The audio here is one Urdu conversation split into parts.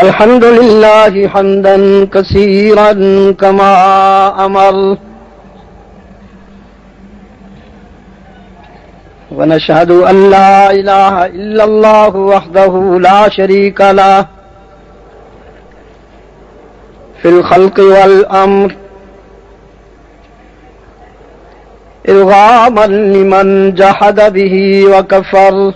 الحمد لله حمدا كثيرا كما أمر، ونشهد أن لا إله إلا الله وحده لا شريك له في الخلق والأمر، إرغاما لمن جحد به وكفر،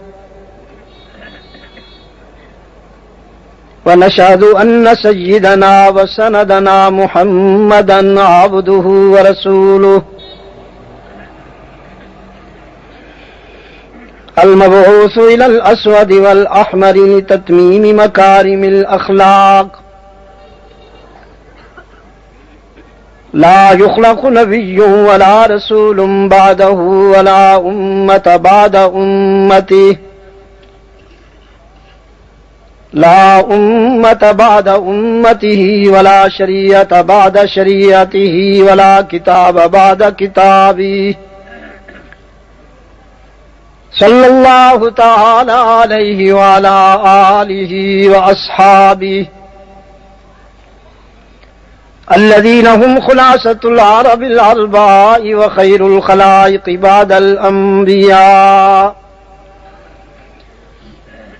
ونشهد أن سيدنا وسندنا محمدا عبده ورسوله المبعوث إلى الأسود والأحمر لتتميم مكارم الأخلاق. لا يخلق نبي ولا رسول بعده ولا أمة بعد أمته، لا أمة بعد أمته ولا شريعة بعد شريعته ولا كتاب بعد كتابه، صلى الله تعالى عليه وعلى آله وأصحابه الذين هم خلاصة العرب العرباء وخير الخلائق بعد الأنبياء،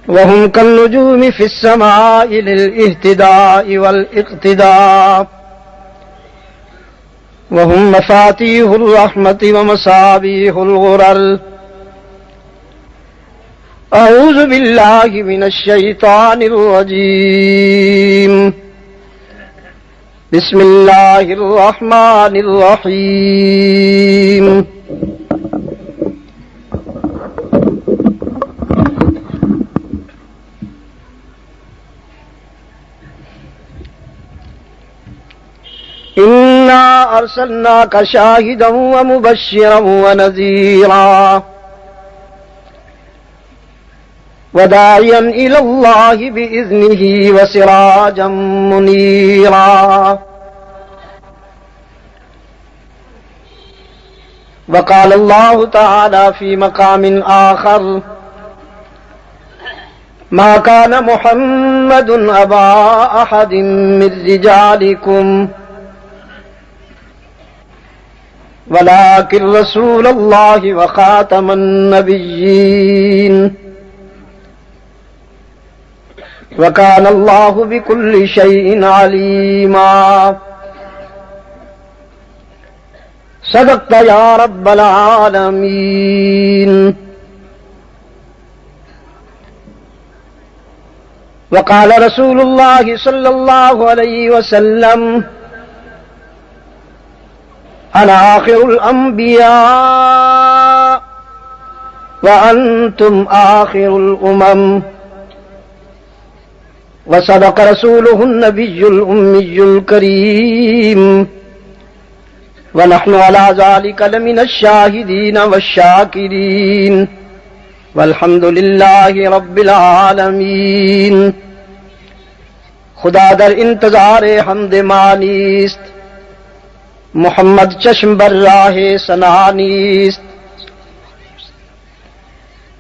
وهم كالنجوم في السماء للاهتداء والاقتداء، وهم مفاتيح الرحمة ومصابيح الغرر. أعوذ بالله من الشيطان الرجيم، بسم الله الرحمن الرحيم. إنا أرسلناك شاهدا ومبشرا ونذيرا وداعيا إلى الله بإذنه وسراجا منيرا. وقال الله تعالى في مقام آخر: ما كان محمد أبا أحد من رجالكم ولكن رسول الله وخاتم النبيين وكان الله بكل شيء عليما. صدقت يا رب العالمين. وقال رسول الله صلى الله عليه وسلم: أنا آخر الأنبياء وأنتم آخر الأمم. وصدق رسوله النبي الأمي الكريم، ونحن على ذلك لمن الشاهدين والشاكرين، والحمد لله رب العالمین. خدا در انتظار حمد مانیست، محمد چشم بر راہ ثنا نیست.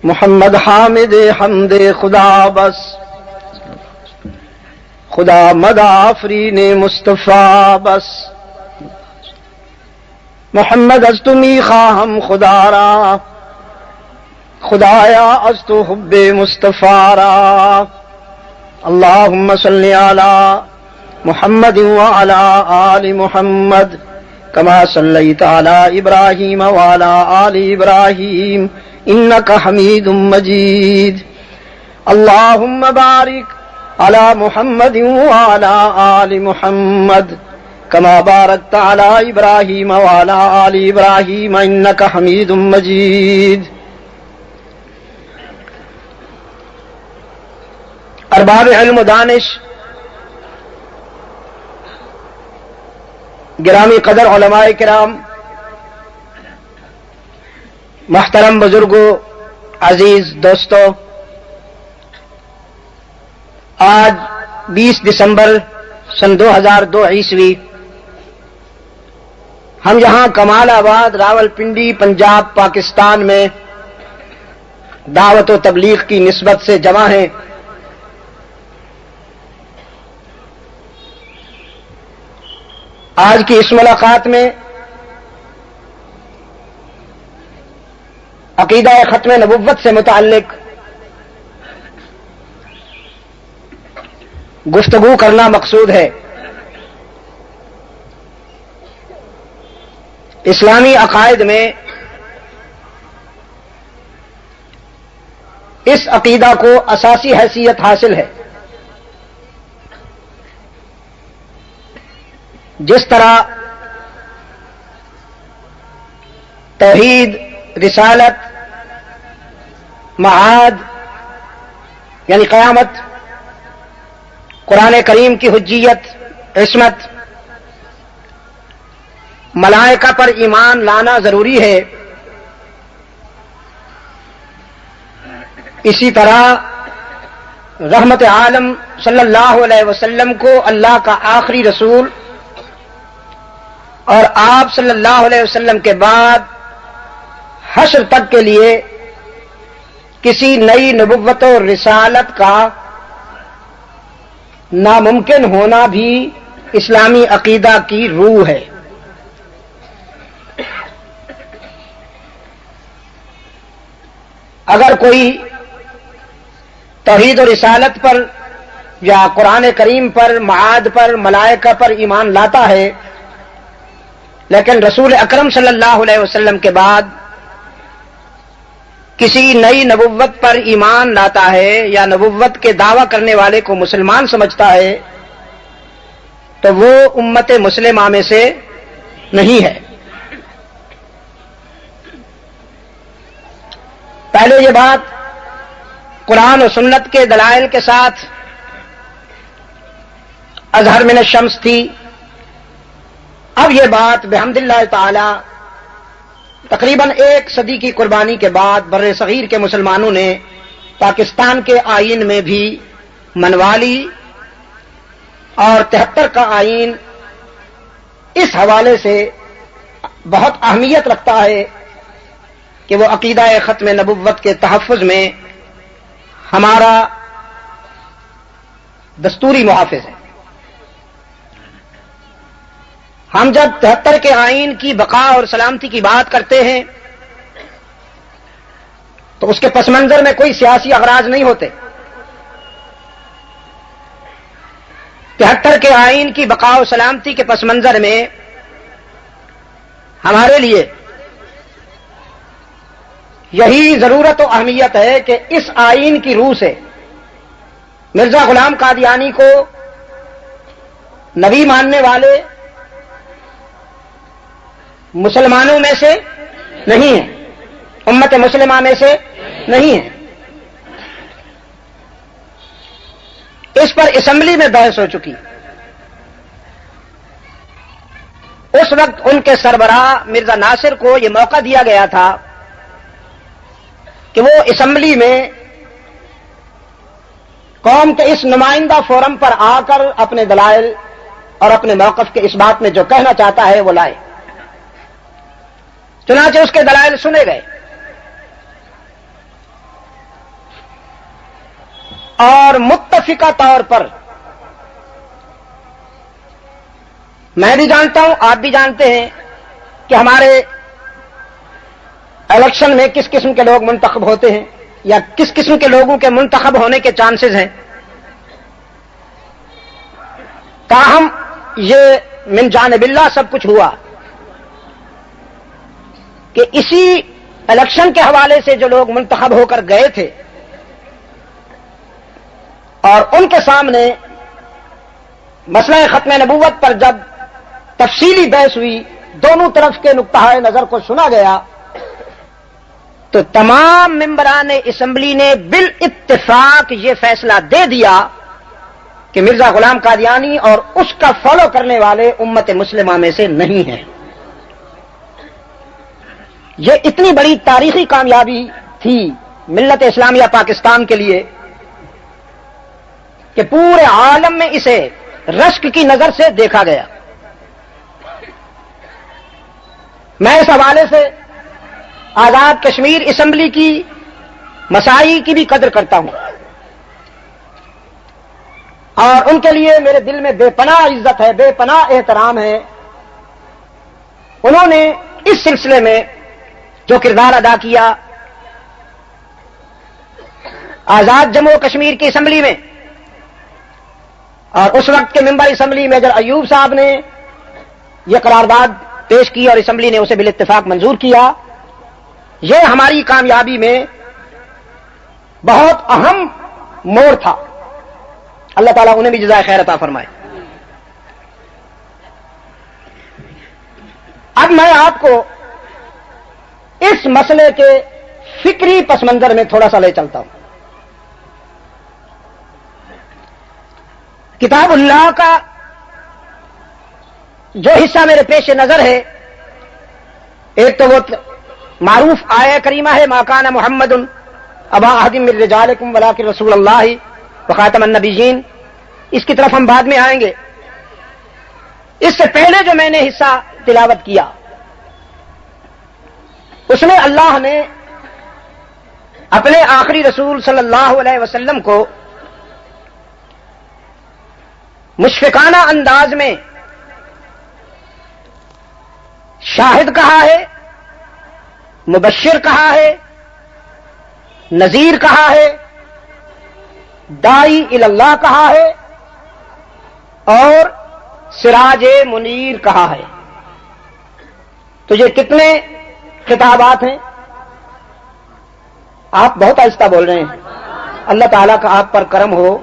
محمد حامد حمد خدا بس، خدا مدح آفرین مصطفیٰ بس. محمد از تو می خواهم خدا را، خدایا از تو حب مصطفیٰ را. اللهم صل علی محمد وعلى آل محمد كما صليت على إبراهيم وعلى آل إبراهيم إنك حميد مجيد. اللهم بارك على محمد وعلى آل محمد كما باركت على إبراهيم وعلى آل إبراهيم إنك حميد مجيد. ارباب علم و دانش، گرامی قدر علماء کرام، محترم بزرگوں، عزیز دوستو، آج 20 دسمبر سن 2002 عیسوی ہم یہاں کمال آباد راول پنڈی پنجاب پاکستان میں دعوت و تبلیغ کی نسبت سے جمع ہیں. آج کی اس ملاقات میں عقیدہ ختم نبوت سے متعلق گفتگو کرنا مقصود ہے۔ اسلامی عقائد میں اس عقیدہ کو اساسی حیثیت حاصل ہے۔ جس طرح توحید، رسالت، معاد یعنی قیامت، قرآن کریم کی حجیت، عصمت، ملائکہ پر ایمان لانا ضروری ہے، اسی طرح رحمت عالم صلی اللہ علیہ وسلم کو اللہ کا آخری رسول اور آپ صلی اللہ علیہ وسلم کے بعد حشر تک کے لیے کسی نئی نبوت اور رسالت کا ناممکن ہونا بھی اسلامی عقیدہ کی روح ہے۔ اگر کوئی توحید و رسالت پر یا قرآن کریم پر، معاد پر، ملائکہ پر ایمان لاتا ہے، لیکن رسول اکرم صلی اللہ علیہ وسلم کے بعد کسی نئی نبوت پر ایمان لاتا ہے یا نبوت کے دعویٰ کرنے والے کو مسلمان سمجھتا ہے، تو وہ امت مسلمہ میں سے نہیں ہے۔ پہلے یہ بات قرآن و سنت کے دلائل کے ساتھ اظہر من الشمس تھی، اب یہ بات بحمد اللہ تعالی تقریباً 1 صدی کی قربانی کے بعد بر صغیر کے مسلمانوں نے پاکستان کے آئین میں بھی منوا لی، اور 73 کا آئین اس حوالے سے بہت اہمیت رکھتا ہے کہ وہ عقیدہ ختم نبوت کے تحفظ میں ہمارا دستوری محافظ ہے۔ ہم جب 73 کے آئین کی بقا اور سلامتی کی بات کرتے ہیں تو اس کے پس منظر میں کوئی سیاسی اغراض نہیں ہوتے۔ 73 کے آئین کی بقا و سلامتی کے پس منظر میں ہمارے لیے یہی ضرورت و اہمیت ہے کہ اس آئین کی روح سے مرزا غلام قادیانی کو نبی ماننے والے مسلمانوں میں سے نہیں ہیں، امت مسلمہ میں سے نہیں ہیں۔ اس پر اسمبلی میں بحث ہو چکی، اس وقت ان کے سربراہ مرزا ناصر کو یہ موقع دیا گیا تھا کہ وہ اسمبلی میں قوم کے اس نمائندہ فورم پر آ کر اپنے دلائل اور اپنے موقف کے اس بات میں جو کہنا چاہتا ہے وہ لائے۔ چنانچہ اس کے دلائل سنے گئے، اور متفقہ طور پر میں بھی جانتا ہوں، آپ بھی جانتے ہیں کہ ہمارے الیکشن میں کس قسم کے لوگ منتخب ہوتے ہیں یا کس قسم کے لوگوں کے منتخب ہونے کے چانسز ہیں۔ تاہم یہ من جانب اللہ سب کچھ ہوا کہ اسی الیکشن کے حوالے سے جو لوگ منتخب ہو کر گئے تھے اور ان کے سامنے مسئلہ ختم نبوت پر جب تفصیلی بحث ہوئی، دونوں طرف کے نقطہ نظر کو سنا گیا، تو تمام ممبران اسمبلی نے بالاتفاق یہ فیصلہ دے دیا کہ مرزا غلام قادیانی اور اس کا فالو کرنے والے امت مسلمہ میں سے نہیں ہیں۔ یہ اتنی بڑی تاریخی کامیابی تھی ملت اسلامیہ پاکستان کے لیے کہ پورے عالم میں اسے رشک کی نظر سے دیکھا گیا۔ میں اس حوالے سے آزاد کشمیر اسمبلی کی مساعی کی بھی قدر کرتا ہوں، اور ان کے لیے میرے دل میں بے پناہ عزت ہے، بے پناہ احترام ہے انہوں نے اس سلسلے میں جو کردار ادا کیا، آزاد جموں و کشمیر کی اسمبلی میں اور اس وقت کے ممبر اسمبلی میجر ایوب صاحب نے یہ قرارداد پیش کی اور اسمبلی نے اسے بالاتفاق منظور کیا، یہ ہماری کامیابی میں بہت اہم موڑ تھا۔ اللہ تعالیٰ انہیں بھی جزائے خیر عطا فرمائے۔ اب میں آپ کو اس مسئلے کے فکری پس منظر میں تھوڑا سا لے چلتا ہوں۔ کتاب اللہ کا جو حصہ میرے پیش نظر ہے، ایک تو وہ معروف آیہ کریمہ ہے ما کان محمد ابا احد من رجالکم ولکن رسول اللہ وخاتم النبیین، اس کی طرف ہم بعد میں آئیں گے۔ اس سے پہلے جو میں نے حصہ تلاوت کیا اس میں اللہ نے اپنے آخری رسول صلی اللہ علیہ وسلم کو مشفقانہ انداز میں شاہد کہا ہے، مبشر کہا ہے، نذیر کہا ہے، داعی الی اللہ کہا ہے اور سراج منیر کہا ہے۔ تو یہ کتنے خطابات ہیں؟ آپ بہت آہستہ بول رہے ہیں۔ اللہ تعالیٰ کا آپ پر کرم ہو،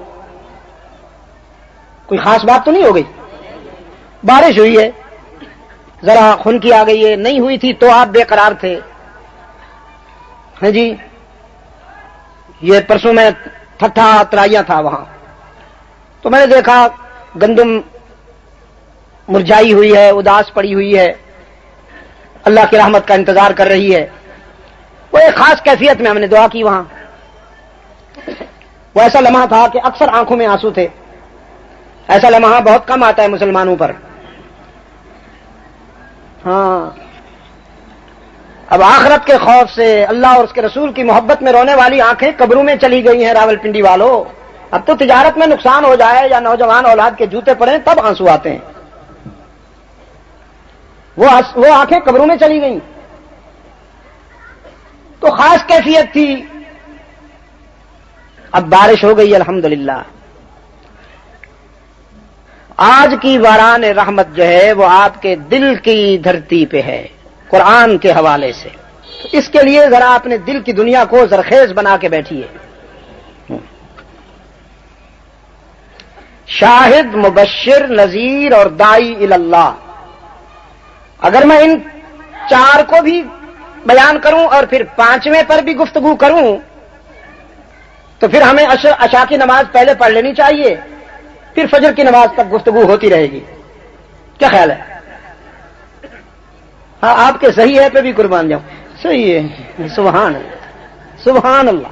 کوئی خاص بات تو نہیں ہو گئی؟ بارش ہوئی ہے، ذرا خنکی آ گئی ہے، نہیں ہوئی تھی تو آپ بے قرار تھے، ہاں جی، یہ پرسوں میں ٹھٹھا ترائیاں تھا وہاں، تو میں نے دیکھا گندم مرجائی ہوئی ہے، اداس پڑی ہوئی ہے، اللہ کی رحمت کا انتظار کر رہی ہے۔ وہ ایک خاص کیفیت میں ہم نے دعا کی وہاں، وہ ایسا لمحہ تھا کہ اکثر آنکھوں میں آنسو تھے، ایسا لمحہ بہت کم آتا ہے مسلمانوں پر۔ ہاں، اب آخرت کے خوف سے، اللہ اور اس کے رسول کی محبت میں رونے والی آنکھیں قبروں میں چلی گئی ہیں راول پنڈی والوں۔ اب تو تجارت میں نقصان ہو جائے یا نوجوان اولاد کے جوتے پڑیں تب آنسو آتے ہیں، وہ آنکھیں قبروں میں چلی گئیں۔ تو خاص کیفیت تھی۔ اب بارش ہو گئی الحمدللہ۔ آج کی باران رحمت جو ہے وہ آپ کے دل کی دھرتی پہ ہے، قرآن کے حوالے سے۔ تو اس کے لیے ذرا اپنے دل کی دنیا کو زرخیز بنا کے بیٹھیے۔ شاہد، مبشر، نذیر اور داعی الی اللہ، اگر میں ان چار کو بھی بیان کروں اور پھر پانچویں پر بھی گفتگو کروں تو پھر ہمیں عشاء کی نماز پہلے پڑھ لینی چاہیے، پھر فجر کی نماز تک گفتگو ہوتی رہے گی۔ کیا خیال ہے؟ ہاں، آپ کے صحیح ہے پہ بھی قربان جاؤں۔ صحیح ہے، سبحان اللہ، سبحان اللہ،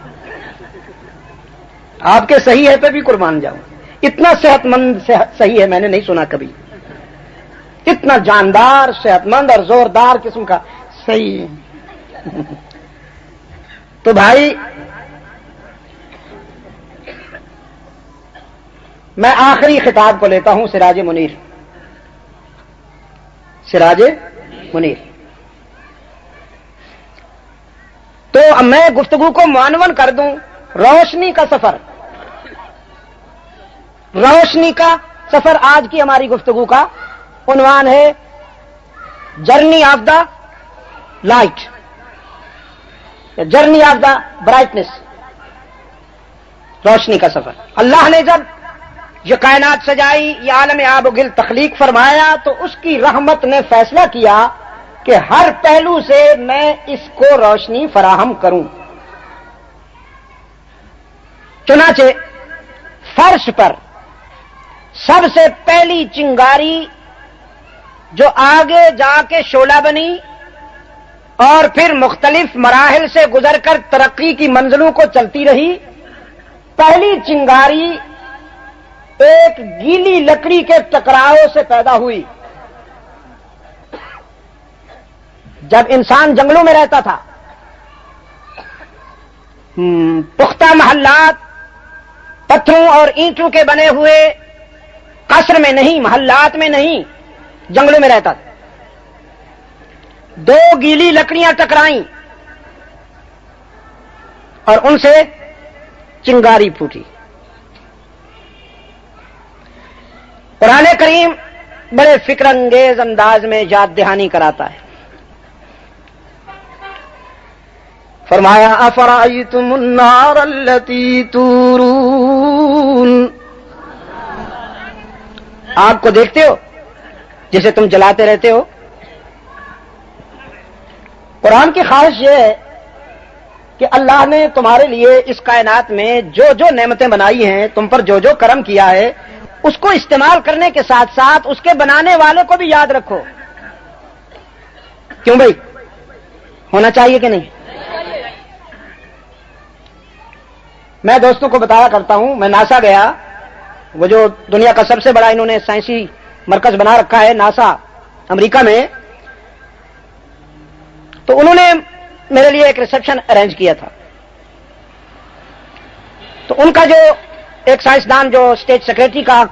آپ کے صحیح ہے پہ بھی قربان جاؤں۔ اتنا صحت مند صحیح ہے میں نے نہیں سنا کبھی، اتنا جاندار، صحت مند اور زوردار قسم کا صحیح ہے۔ تو بھائی، میں آخری خطاب کو لیتا ہوں، سراج منیر، سراج منیر۔ تو اب میں گفتگو کو معنون کر دوں، روشنی کا سفر، روشنی کا سفر۔ آج کی ہماری گفتگو کا عنوان ہے journey of the light, journey of the brightness, روشنی کا سفر۔ اللہ نے جب یہ کائنات سجائی، یہ عالم آب و گل تخلیق فرمایا، تو اس کی رحمت نے فیصلہ کیا کہ ہر پہلو سے میں اس کو روشنی فراہم کروں۔ چنانچہ فرش پر سب سے پہلی چنگاری جو آگے جا کے شعلہ بنی اور پھر مختلف مراحل سے گزر کر ترقی کی منزلوں کو چلتی رہی، پہلی چنگاری ایک گیلی لکڑی کے ٹکراؤ سے پیدا ہوئی۔ جب انسان جنگلوں میں رہتا تھا، پختہ محلات پتھروں اور اینٹوں کے بنے ہوئے قصر میں نہیں، محلات میں نہیں، جنگلوں میں رہتا تھا، دو گیلی لکڑیاں ٹکرائیں اور ان سے چنگاری پھوٹی. قرآن کریم بڑے فکر انگیز انداز میں یاد دہانی کراتا ہے. فرمایا افرأیتم النار التی تورون، آگ کو دیکھتے ہو جسے تم جلاتے رہتے ہو. قرآن کی خواہش یہ ہے کہ اللہ نے تمہارے لیے اس کائنات میں جو جو نعمتیں بنائی ہیں، تم پر جو جو کرم کیا ہے، اس کو استعمال کرنے کے ساتھ ساتھ اس کے بنانے والے کو بھی یاد رکھو. کیوں بھائی، ہونا چاہیے کہ نہیں؟ میں دوستوں کو بتایا کرتا ہوں، میں ناسا گیا، وہ جو دنیا کا سب سے بڑا انہوں نے سائنسی مرکز بنا رکھا ہے ناسا امریکہ میں، تو انہوں نے میرے لیے ایک ریسپشن ارینج کیا تھا. تو ان کا جو ایک سائنسدان جو اسٹیٹ سیکرٹری کا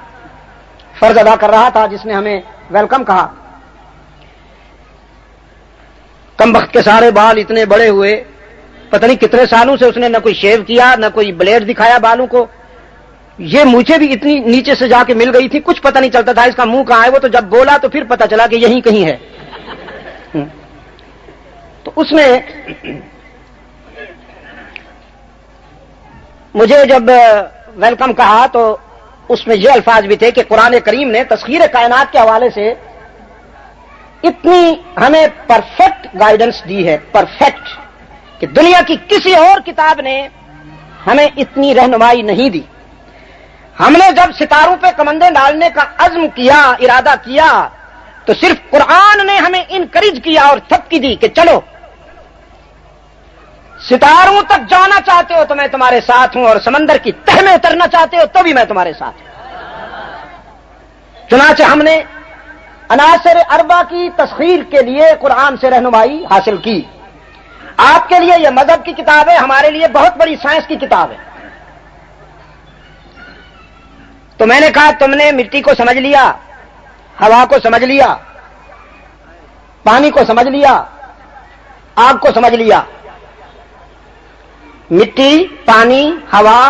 فرض ادا کر رہا تھا، جس نے ہمیں ویلکم کہا، کم وقت کے سارے بال اتنے بڑے ہوئے، پتہ نہیں کتنے سالوں سے اس نے نہ کوئی شیو کیا، نہ کوئی بلیڈ دکھایا بالوں کو. یہ مجھے بھی اتنی نیچے سے جا کے مل گئی تھی، کچھ پتہ نہیں چلتا تھا اس کا منہ کہاں ہے. وہ تو جب بولا تو پھر پتہ چلا کہ یہیں کہیں ہے. تو اس نے مجھے جب ویلکم کہا تو اس میں یہ الفاظ بھی تھے کہ قرآن کریم نے تسخیر کائنات کے حوالے سے اتنی ہمیں پرفیکٹ گائیڈنس دی ہے، پرفیکٹ، کہ دنیا کی کسی اور کتاب نے ہمیں اتنی رہنمائی نہیں دی. ہم نے جب ستاروں پہ کمندیں ڈالنے کا عزم کیا، ارادہ کیا، تو صرف قرآن نے ہمیں انکریج کیا اور تھپکی دی کہ چلو ستاروں تک جانا چاہتے ہو تو میں تمہارے ساتھ ہوں، اور سمندر کی تہ میں اترنا چاہتے ہو تو بھی میں تمہارے ساتھ ہوں. چنانچہ ہم نے عناصر اربع کی تسخیر کے لیے قرآن سے رہنمائی حاصل کی. آپ کے لیے یہ مذہب کی کتاب ہے، ہمارے لیے بہت بڑی سائنس کی کتاب ہے. تو میں نے کہا تم نے مٹی کو سمجھ لیا، ہوا کو سمجھ لیا، پانی کو سمجھ لیا، آگ کو سمجھ لیا. مٹی، پانی، ہوا،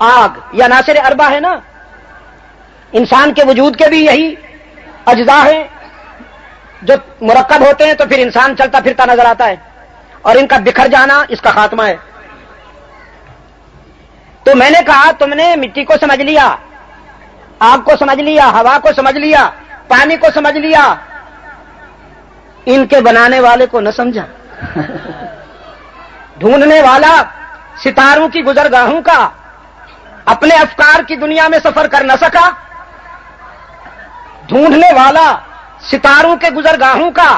آگ، یہ عناصر اربع ہے نا. انسان کے وجود کے بھی یہی اجزاء ہیں جو مرکب ہوتے ہیں تو پھر انسان چلتا پھرتا نظر آتا ہے، اور ان کا بکھر جانا اس کا خاتمہ ہے. تو میں نے کہا تم نے مٹی کو سمجھ لیا، آگ کو سمجھ لیا، ہوا کو سمجھ لیا، پانی کو سمجھ لیا، ان کے بنانے والے کو نہ سمجھا. ڈھونڈنے والا ستاروں کی گزرگاہوں کا اپنے افکار کی دنیا میں سفر کر نہ سکا. ڈھونڈنے والا ستاروں کے گزرگاہوں کا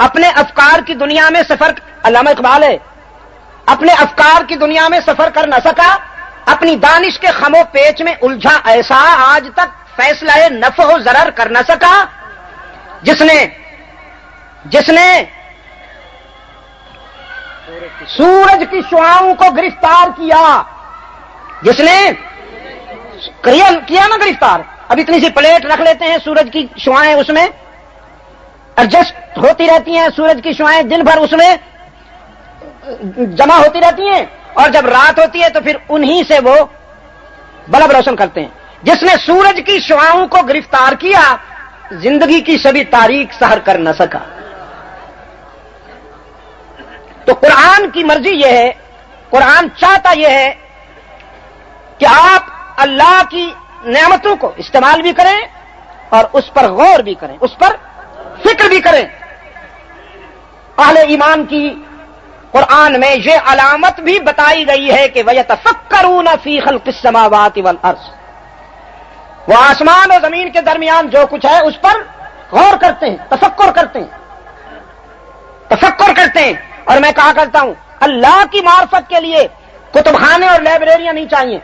اپنے افکار کی دنیا میں سفر، علامہ اقبال ہے، اپنے افکار کی دنیا میں سفر کر نہ سکا. اپنی دانش کے خم و پیچ میں الجھا ایسا آج تک فیصلہ نفع و ضرر کر نہ سکا. جس نے سورج کی شعاؤں کو گرفتار کیا، جس نے کیا نا گرفتار. اب اتنی سی پلیٹ رکھ لیتے ہیں، سورج کی شعاعیں اس میں ایڈجسٹ ہوتی رہتی ہیں، سورج کی شعاعیں دن بھر اس میں جمع ہوتی رہتی ہیں، اور جب رات ہوتی ہے تو پھر انہی سے وہ بلب روشن کرتے ہیں. جس نے سورج کی شعاؤں کو گرفتار کیا، زندگی کی سبھی تاریخ سحر کر نہ سکا. تو قرآن کی مرضی یہ ہے، قرآن چاہتا یہ ہے کہ آپ اللہ کی نعمتوں کو استعمال بھی کریں اور اس پر غور بھی کریں، اس پر فکر بھی کریں. اہل ایمان کی قرآن میں یہ علامت بھی بتائی گئی ہے کہ وَيَتَفَكَّرُونَ فِي خَلْقِ السَّمَاوَاتِ وَالْأَرْضِ، وہ آسمان اور زمین کے درمیان جو کچھ ہے اس پر غور کرتے ہیں، تفکر کرتے ہیں. اور میں کہا کرتا ہوں اللہ کی معرفت کے لیے کتب خانے اور لائبریریاں نہیں چاہیے.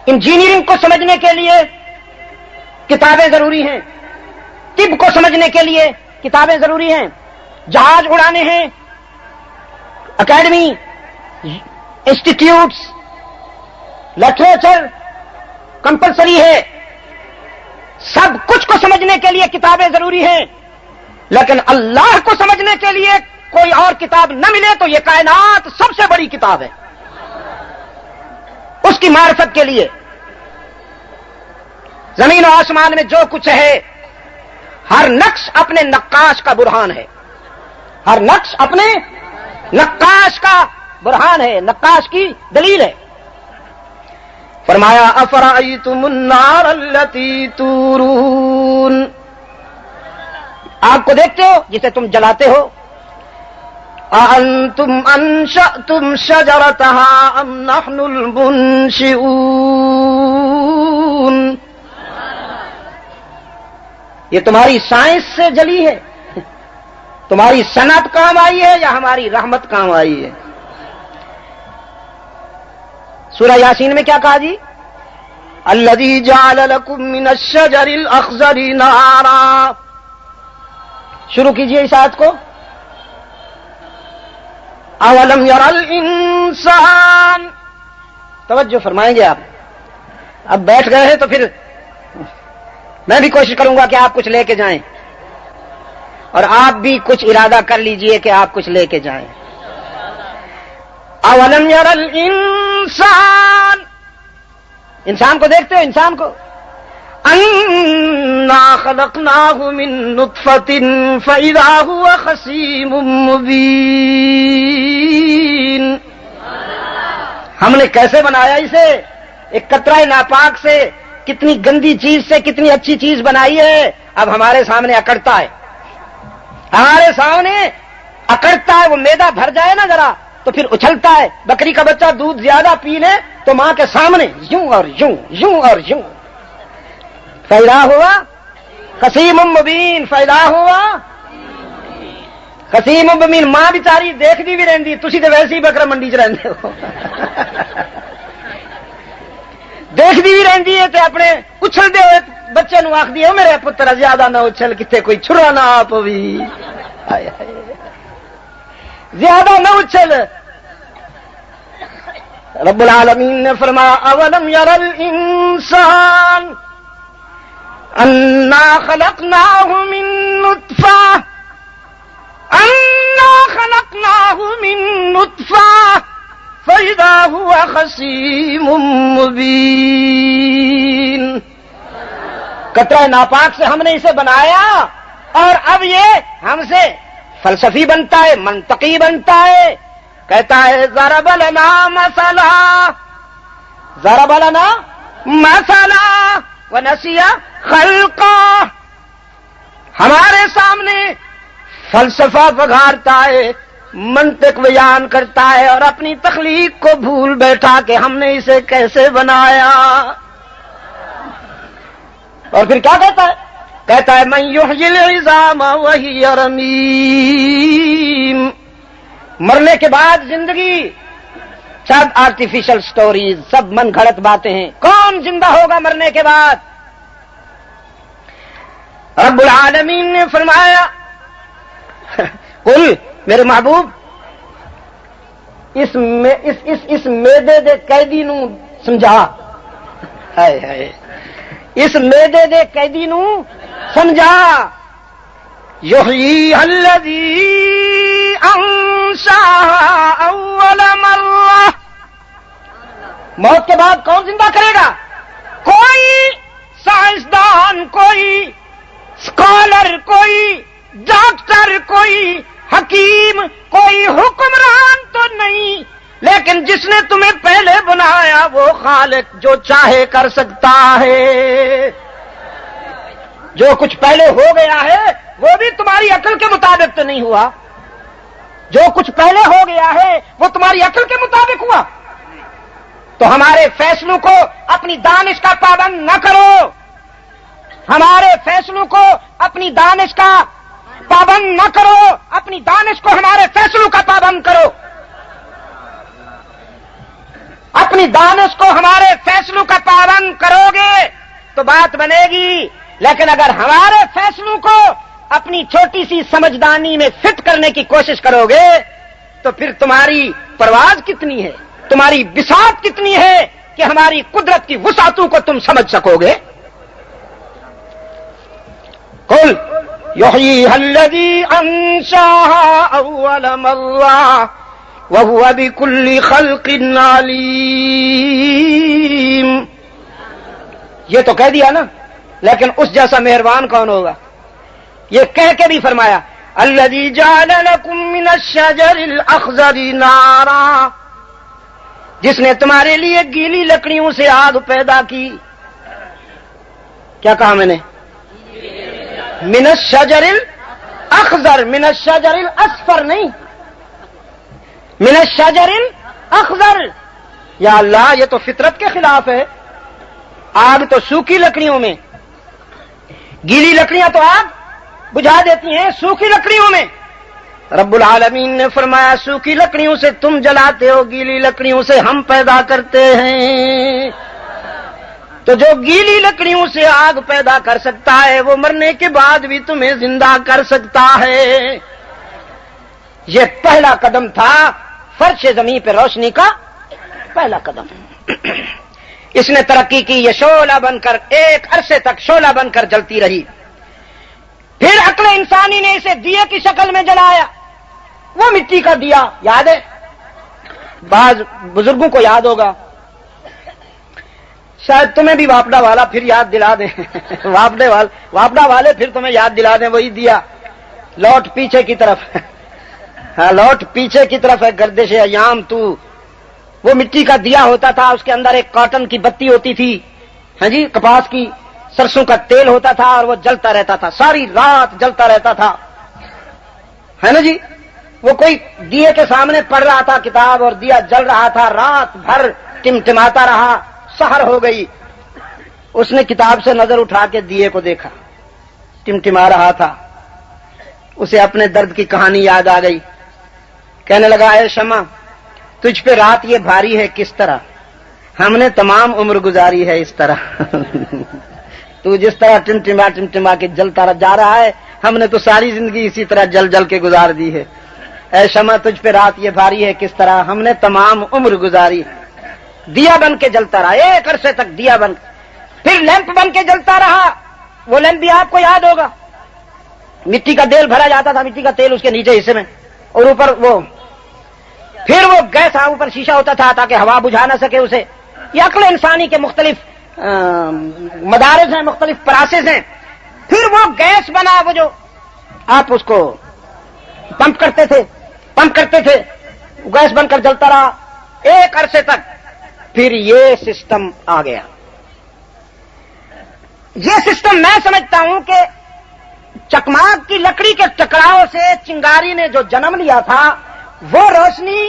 انجینئرنگ کو سمجھنے کے لیے کتابیں ضروری ہیں، طب کو سمجھنے کے لیے کتابیں ضروری ہیں، جہاز اڑانے ہیں، اکیڈمی، انسٹیٹیوٹس، لٹریچر کمپلسری ہے. سب کچھ کو سمجھنے کے لیے کتابیں ضروری ہیں. لیکن اللہ کو سمجھنے کے لیے کوئی اور کتاب نہ ملے تو یہ کائنات سب سے بڑی کتاب ہے اس کی معرفت کے لیے. زمین و آسمان میں جو کچھ ہے ہر نقش اپنے نقاش کا برہان ہے. ہر نقش اپنے نقاش کا برہان ہے, نقاش کی دلیل ہے. فرمایا افرأیتم النار التی تورون, آگ کو دیکھتے ہو جسے تم جلاتے ہو. اانتم انشأتم شجرتها ام نحن المنشئون, یہ تمہاری سائنس سے جلی ہے, تمہاری صنعت کام آئی ہے یا ہماری رحمت کام آئی ہے؟ سورہ یاسین میں کیا کہا جی؟ الذی جعل لکم من الشجر الاخضر نارا. شروع کیجئے اس آیت کو. اولم یر الانسان, توجہ فرمائیں گے آپ. اب بیٹھ گئے ہیں تو پھر میں بھی کوشش کروں گا کہ آپ کچھ لے کے جائیں, اور آپ بھی کچھ ارادہ کر لیجئے کہ آپ کچھ لے کے جائیں. اولم یر الانسان, انسان کو دیکھتے ہو, انسان کو. انا خلقناہ من نطفۃ فاذا هو خصیم مبین, ہم نے کیسے بنایا اسے؟ ایک قطرہ ناپاک سے, کتنی گندی چیز سے کتنی اچھی چیز بنائی ہے. اب ہمارے سامنے اکڑتا ہے, ہمارے سامنے اکڑتا ہے. وہ میدا بھر جائے نا ذرا تو پھر اچھلتا ہے. بکری کا بچہ دودھ زیادہ پی لے تو ماں کے سامنے یوں اور یوں, یوں اور یوں. فیدا ہوا خصیم مبین, فیدا ہوا خصیم مبین. ماں بیچاری دیکھتی بھی رہتی, تسی تو ویسے ہی بکرا منڈی چ رہتے ہو. دیکھتی بھی رہتی ہے تے اپنے اچھلتے ہوئے بچے نو آخدی ہے میرے پتر زیادہ نہ اچھل, کتنے کوئی چھڑا نہ آپ بھی, زیادہ نہ اچھل. رب العالمین نے فرمایا اولم یر الانسان انا خلقناہ من نطفہ, انا خلقناہ من نطفہ فاذا هو خصیم مبین. قطرہ ناپاک سے ہم نے اسے بنایا اور اب یہ ہم سے فلسفی بنتا ہے, منطقی بنتا ہے. کہتا ہے ضرب لنا مثلا, ضرب لنا مثلا ونسی خلقا, ہمارے سامنے فلسفہ بگھارتا ہے, منطق بیان کرتا ہے اور اپنی تخلیق کو بھول بیٹھا کہ ہم نے اسے کیسے بنایا. اور پھر کیا کہتا ہے؟ کہتا ہے من یحیی العظام وہی رمیم, مرنے کے بعد زندگی. سب آرٹیفیشل سٹوریز, سب من گھڑت باتیں ہیں. کون زندہ ہوگا مرنے کے بعد؟ رب العالمین نے فرمایا قل, میرے محبوب اس میدے دے قیدی نو سمجھا, ہائے ہائے, اس میدے دے قیدی نو سمجھا. یحیی الذی انشأها اول مرہ, موت کے بعد کون زندہ کرے گا؟ کوئی سائنسدان, کوئی اسکالر, کوئی ڈاکٹر, کوئی حکیم, کوئی حکمران تو نہیں, لیکن جس نے تمہیں پہلے بنایا وہ خالق جو چاہے کر سکتا ہے. جو کچھ پہلے ہو گیا ہے وہ بھی تمہاری عقل کے مطابق تو نہیں ہوا. جو کچھ پہلے ہو گیا ہے وہ تمہاری عقل کے مطابق ہوا. تو ہمارے فیصلوں کو اپنی دانش کا پابند نہ کرو, ہمارے فیصلوں کو اپنی دانش کا پابند نہ کرو, اپنی دانش کو ہمارے فیصلوں کا پابند کرو. اپنی دانش کو ہمارے فیصلوں کا پابند کرو گے تو بات بنے گی. لیکن اگر ہمارے فیصلوں کو اپنی چھوٹی سی سمجھدانی میں فٹ کرنے کی کوشش کرو گے تو پھر تمہاری پرواز کتنی ہے, تمہاری بساط کتنی ہے کہ ہماری قدرت کی وسعتوں کو تم سمجھ سکو گے. قل یحییھا الذی انشأھا اول مرہ وہو بکل خلق علیم. یہ تو کہہ دیا نا، لیکن اس جیسا مہربان کون ہوگا؟ یہ کہہ کے بھی فرمایا الذی جعل لکم من الشجر الاخضر نارا، جس نے تمہارے لیے گیلی لکڑیوں سے آگ پیدا کی. کیا کہا میں نے؟ من الشجر الاخضر، من الشجر الاصفر نہیں، من الشجر الاخضر. یا اللہ، یہ تو فطرت کے خلاف ہے. آگ تو سوکھی لکڑیوں میں، گیلی لکڑیاں تو آگ بجھا دیتی ہیں، سوکھی لکڑیوں میں. رب العالمین نے فرمایا سوکھی لکڑیوں سے تم جلاتے ہو، گیلی لکڑیوں سے ہم پیدا کرتے ہیں. تو جو گیلی لکڑیوں سے آگ پیدا کر سکتا ہے وہ مرنے کے بعد بھی تمہیں زندہ کر سکتا ہے. یہ پہلا قدم تھا فرش زمین پہ روشنی کا، پہلا قدم. اس نے ترقی کی، یہ شعلہ بن کر ایک عرصے تک شعلہ بن کر جلتی رہی. پھر عقل انسانی نے اسے دیے کی شکل میں جلایا. وہ مٹی کا دیا یاد ہے؟ بعض بزرگوں کو یاد ہوگا، شاید تمہیں بھی واپڈا والا پھر یاد دلا دیں. واپڈا والے پھر تمہیں یاد دلا دیں وہی دیا. لوٹ پیچھے کی طرف، ہاں لوٹ پیچھے کی طرف ہے گردش ایام تو. وہ مٹی کا دیا ہوتا تھا، اس کے اندر ایک کاٹن کی بتی ہوتی تھی، ہاں جی، کپاس کی، سرسوں کا تیل ہوتا تھا اور وہ جلتا رہتا تھا، ساری رات جلتا رہتا تھا، ہے نا جی. وہ کوئی دیے کے سامنے پڑھ رہا تھا کتاب اور دیا جل رہا تھا، رات بھر ٹمٹماتا رہا، سحر ہو گئی. اس نے کتاب سے نظر اٹھا کے دیے کو دیکھا، ٹمٹما رہا تھا. اسے اپنے درد کی کہانی یاد آ گئی. کہنے لگا اے شمع، تجھ پہ رات یہ بھاری ہے کس طرح؟ ہم نے تمام عمر گزاری ہے اس طرح. تو جس طرح ٹمٹما کے جلتا جا رہا ہے، ہم نے تو ساری زندگی اسی طرح جل جل کے گزار دی ہے. اے شمع، تجھ پہ رات یہ بھاری ہے کس طرح؟ ہم نے تمام عمر گزاری. دیا بن کے جلتا رہا ایک عرصے تک، دیا بن، پھر لیمپ بن کے جلتا رہا. وہ لیمپ بھی آپ کو یاد ہوگا، مٹی کا تیل بھرا جاتا تھا، مٹی کا تیل اس کے نیچے حصے میں، اور اوپر وہ پھر وہ گیس اوپر شیشہ ہوتا تھا تاکہ ہوا بجھا نہ سکے اسے. یہ عقل انسانی کے مختلف مدارج ہیں، مختلف پراسز ہیں. پھر وہ گیس بنا، وہ جو آپ اس کو پمپ کرتے تھے، گیس بن کر جلتا رہا ایک عرصے تک. پھر یہ سسٹم آ گیا. یہ سسٹم میں سمجھتا ہوں کہ چکماک کی لکڑی کے ٹکراؤ سے چنگاری نے جو جنم لیا تھا، وہ روشنی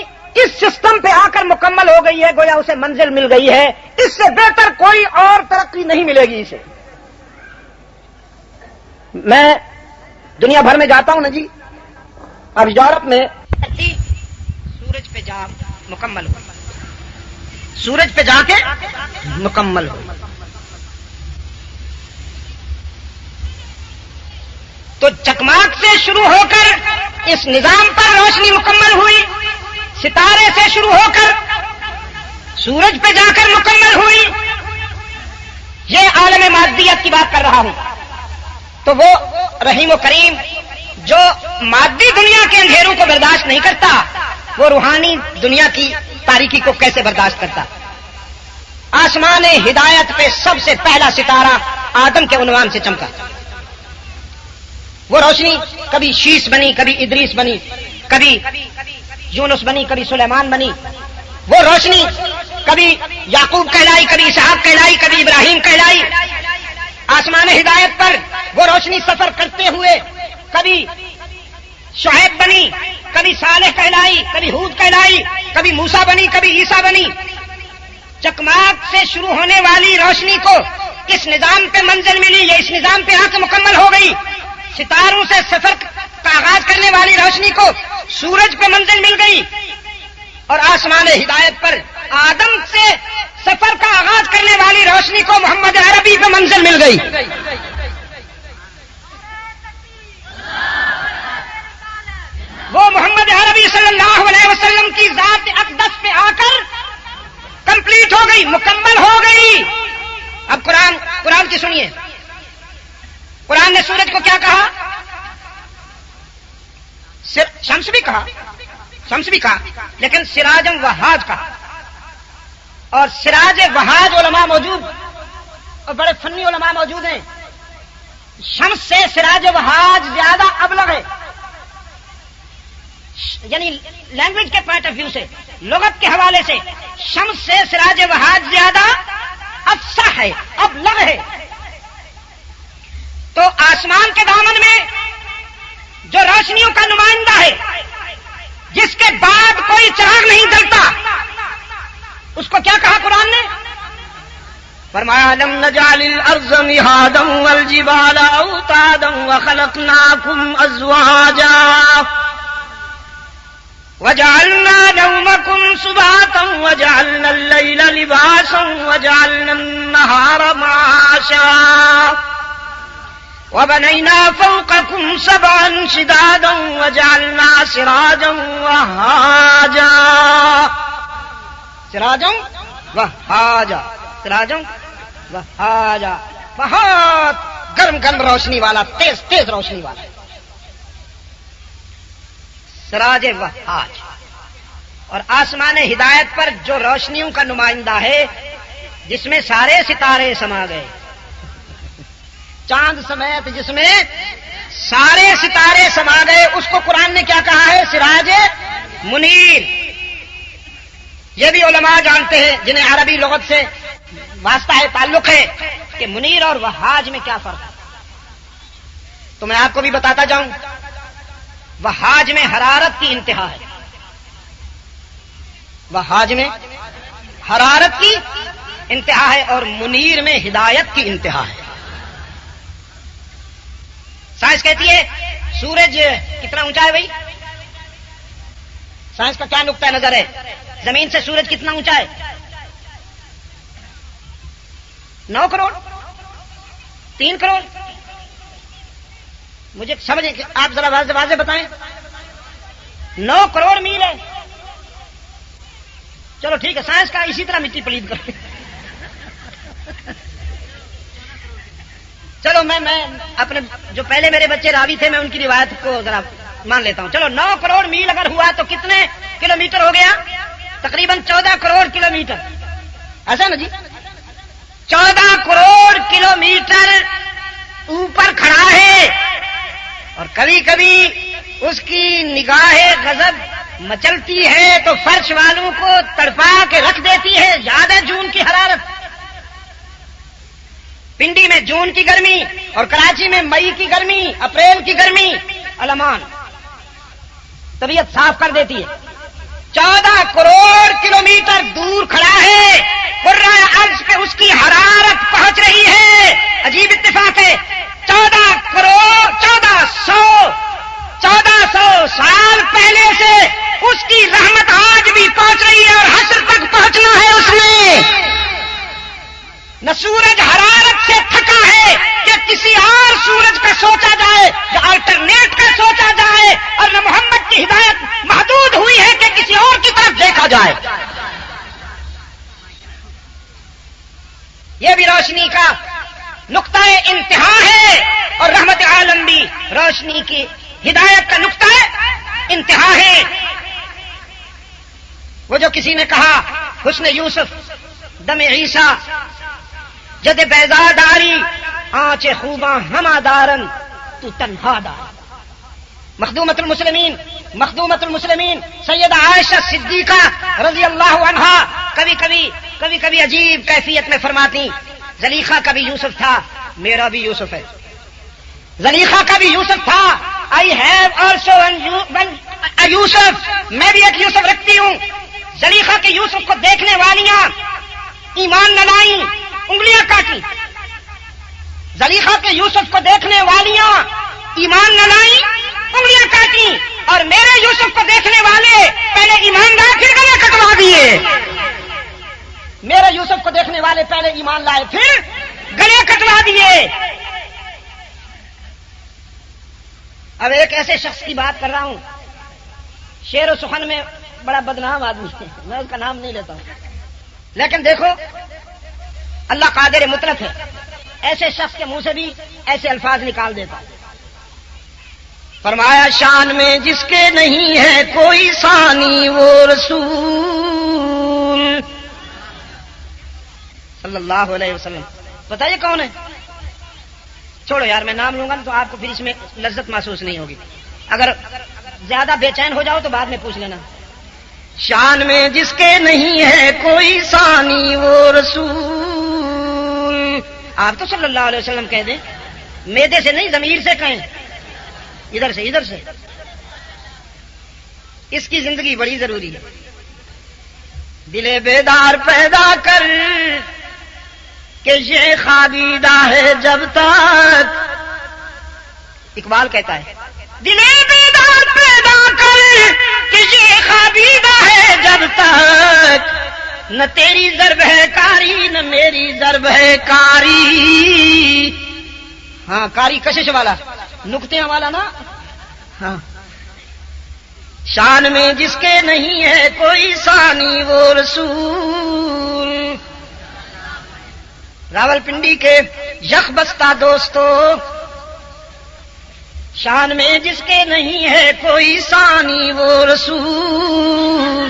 اس سسٹم پہ آ کر مکمل ہو گئی ہے، گویا اسے منزل مل گئی ہے. اس سے بہتر کوئی اور ترقی نہیں ملے گی اسے. میں دنیا بھر میں جاتا ہوں نا جی، اب یورپ میں سورج پہ جا مکمل ہو، سورج پہ جا کے مکمل ہو. تو چکماک سے شروع ہو کر اس نظام پر روشنی مکمل ہوئی، ستارے سے شروع ہو کر سورج پہ جا کر مکمل ہوئی. یہ عالم مادیت کی بات کر رہا ہوں. تو وہ رحیم و کریم جو مادی دنیا کے اندھیروں کو برداشت نہیں کرتا، وہ روحانی دنیا کی تاریکی کو کیسے برداشت کرتا؟ آسمان ہدایت پہ سب سے پہلا ستارہ آدم کے عنوان سے چمکا. وہ روشنی کبھی شیش بنی، کبھی ادریس بنی، کبھی یونس بنی، کبھی سلیمان بنی. وہ روشنی کبھی یعقوب کہلائی، کبھی اسحاق کہلائی، کبھی ابراہیم کہلائی. آسمان ہدایت پر وہ روشنی سفر کرتے ہوئے کبھی شعیب بنی، کبھی صالح کہلائی، کبھی ہود کہلائی، کبھی موسیٰ بنی، کبھی عیسیٰ بنی. چکماک سے شروع ہونے والی روشنی کو اس نظام پہ منزل ملی، یہ اس نظام پہ آ کے مکمل ہو گئی. ستاروں سے سفر کا آغاز کرنے والی روشنی کو سورج پہ منزل مل گئی، اور آسمان ہدایت پر آدم سے سفر کا آغاز کرنے والی روشنی کو محمد عربی پہ منزل مل گئی. وہ محمد عربی صلی اللہ علیہ وسلم کی ذات اقدس پہ آ کر کمپلیٹ ہو گئی، مکمل ہو گئی. اب قرآن کی سنیے. قرآن نے سورج کو کیا کہا؟ شمس بھی کہا لیکن سراجم وہاج کہا. اور سراج وہاج علماء موجود اور بڑے فنی علماء موجود ہیں. شمس سے سراج وہاج زیادہ ابلغ ہے، یعنی لینگویج کے پوائنٹ آف ویو سے، لغت کے حوالے سے شمس سے سراج وہاج زیادہ افصح ہے، ابلغ ہے. تو آسمان کے دامن میں جو روشنیوں کا نمائندہ ہے، جس کے بعد کوئی چراغ نہیں جلتا، اس کو کیا کہا قرآن نے؟ فرمایا لم نجعل الارض مہادا والجبال اوتادا وخلقناکم ازواجا وجعلنا نومکم سباتا وجعلنا اللیل لباسا وجعلنا النہار معاشا وبنينا فوقكم سبعا شدادا وجعلنا سراجا وهاجا. سراجا وهاجا، سراجا وهاجا، بہت گرم گرم روشنی والا، تیز تیز روشنی والا سراج وہاج. اور آسمان ہدایت پر جو روشنیوں کا نمائندہ ہے، جس میں سارے ستارے سما گئے، چاند سمیت جس میں سارے ستارے سما گئے، اس کو قرآن نے کیا کہا ہے؟ سراج منیر. یہ بھی علماء جانتے ہیں جنہیں عربی لغت سے واسطہ ہے، تعلق ہے، کہ منیر اور وہاج میں کیا فرق ہے. تو میں آپ کو بھی بتاتا جاؤں. وہاج میں حرارت کی انتہا ہے، وہاج میں حرارت کی انتہا ہے، اور منیر میں ہدایت کی انتہا ہے. سائنس کہتی ہے سورج کتنا اونچا ہے بھائی؟ سائنس کا کیا نقطہ نظر ہے؟ زمین سے سورج کتنا اونچا ہے؟ 9 کروڑ، 3 کروڑ. مجھے سمجھیں کہ آپ ذرا واضح بتائیں. 9 کروڑ میل ہے. چلو ٹھیک ہے، سائنس کا اسی طرح مٹی پلید کرتے. چلو میں اپنے جو پہلے میرے بچے راوی تھے، میں ان کی روایت کو ذرا مان لیتا ہوں. چلو 9 کروڑ میل اگر ہوا تو کتنے کلومیٹر ہو گیا؟ تقریباً 14 کروڑ کلومیٹر. ایسا نا جی؟ 14 کروڑ کلومیٹر اوپر کھڑا ہے، اور کبھی کبھی اس کی نگاہ غضب مچلتی ہے تو فرش والوں کو تڑپا کے رکھ دیتی ہے. یاد ہے جون کی حرارت؟ پنڈی میں جون کی گرمی اور کراچی میں مئی کی گرمی، اپریل کی گرمی علمان طبیعت صاف کر دیتی ہے. 14 کروڑ کلومیٹر دور کھڑا ہے، قرۂ ارض پہ اس کی حرارت پہنچ رہی ہے. عجیب اتفاق ہے، 1400 سال پہلے سے اس کی رحمت آج بھی پہنچ رہی ہے، اور حشر تک پہنچنا ہے اس نے. نہ سورج حرارت سے تھکا ہے کہ کسی اور سورج کا سوچا جائے یا آلٹرنیٹ کا سوچا جائے، اور نہ محمد کی ہدایت محدود ہوئی ہے کہ کسی اور کی طرف دیکھا جائے. یہ بھی روشنی کا نقطہ انتہا ہے، اور رحمت عالم بھی روشنی کی ہدایت کا نقطہ انتہا ہے. وہ جو کسی نے کہا حسن یوسف دم عیسیٰ جد بیضا داری آنچ خوباں ہما دارن تو تنہا دار. مخدومۃ المسلمین سیدہ عائشہ صدیقہ رضی اللہ عنہا کبھی کبھی عجیب کیفیت میں فرماتی، زلیخا کا بھی یوسف تھا، میرا بھی یوسف ہے. زلیخا کا بھی یوسف تھا. آئی ہیو آلسو یوسف، میں بھی ایک یوسف رکھتی ہوں. زلیخا کے یوسف کو دیکھنے والیاں ایمان نہ لائیں، انگلیاں کاٹی. زلیخا کے یوسف کو دیکھنے والیاں ایمان نہ لائیں، انگلیاں کاٹی. اور میرے یوسف کو دیکھنے والے پہلے ایماندار پھر گلے کٹوا دیے. میرے یوسف کو دیکھنے والے پہلے ایمان لائے پھر گلے کٹوا دیے. اب ایک ایسے شخص کی بات کر رہا ہوں، شعر و سخن میں بڑا بدنام آدمی ہے، میں اس کا نام نہیں لیتا ہوں، لیکن دیکھو اللہ قادر مطلق ہے، ایسے شخص کے منہ سے بھی ایسے الفاظ نکال دیتا. فرمایا شان میں جس کے نہیں ہے کوئی ثانی وہ رسول صلی اللہ علیہ وسلم. بتائیے کون ہے؟ چھوڑو یار، میں نام لوں گا تو آپ کو پھر اس میں لذت محسوس نہیں ہوگی. اگر زیادہ بے چین ہو جاؤ تو بعد میں پوچھ لینا. شان میں جس کے نہیں ہے کوئی ثانی وہ رسول. آپ تو صلی اللہ علیہ وسلم کہہ دیں، میدے سے نہیں ضمیر سے کہیں، ادھر سے ادھر سے. اس کی زندگی بڑی ضروری ہے. دل بیدار پیدا کر کہ یہ خوابیدہ ہے جب تک. اقبال کہتا ہے دل بیدار پیدا کر کہ یہ خوابیدہ ہے جب تک. نہ تیری ضرب ہے کاری نہ میری ضرب ہے کاری. ہاں کاری کشش والا، نقطیاں والا نا. ہاں شان میں جس کے نہیں ہے کوئی ثانی وہ رسول. راول پنڈی کے یخ بستہ دوستو، شان میں جس کے نہیں ہے کوئی ثانی وہ رسول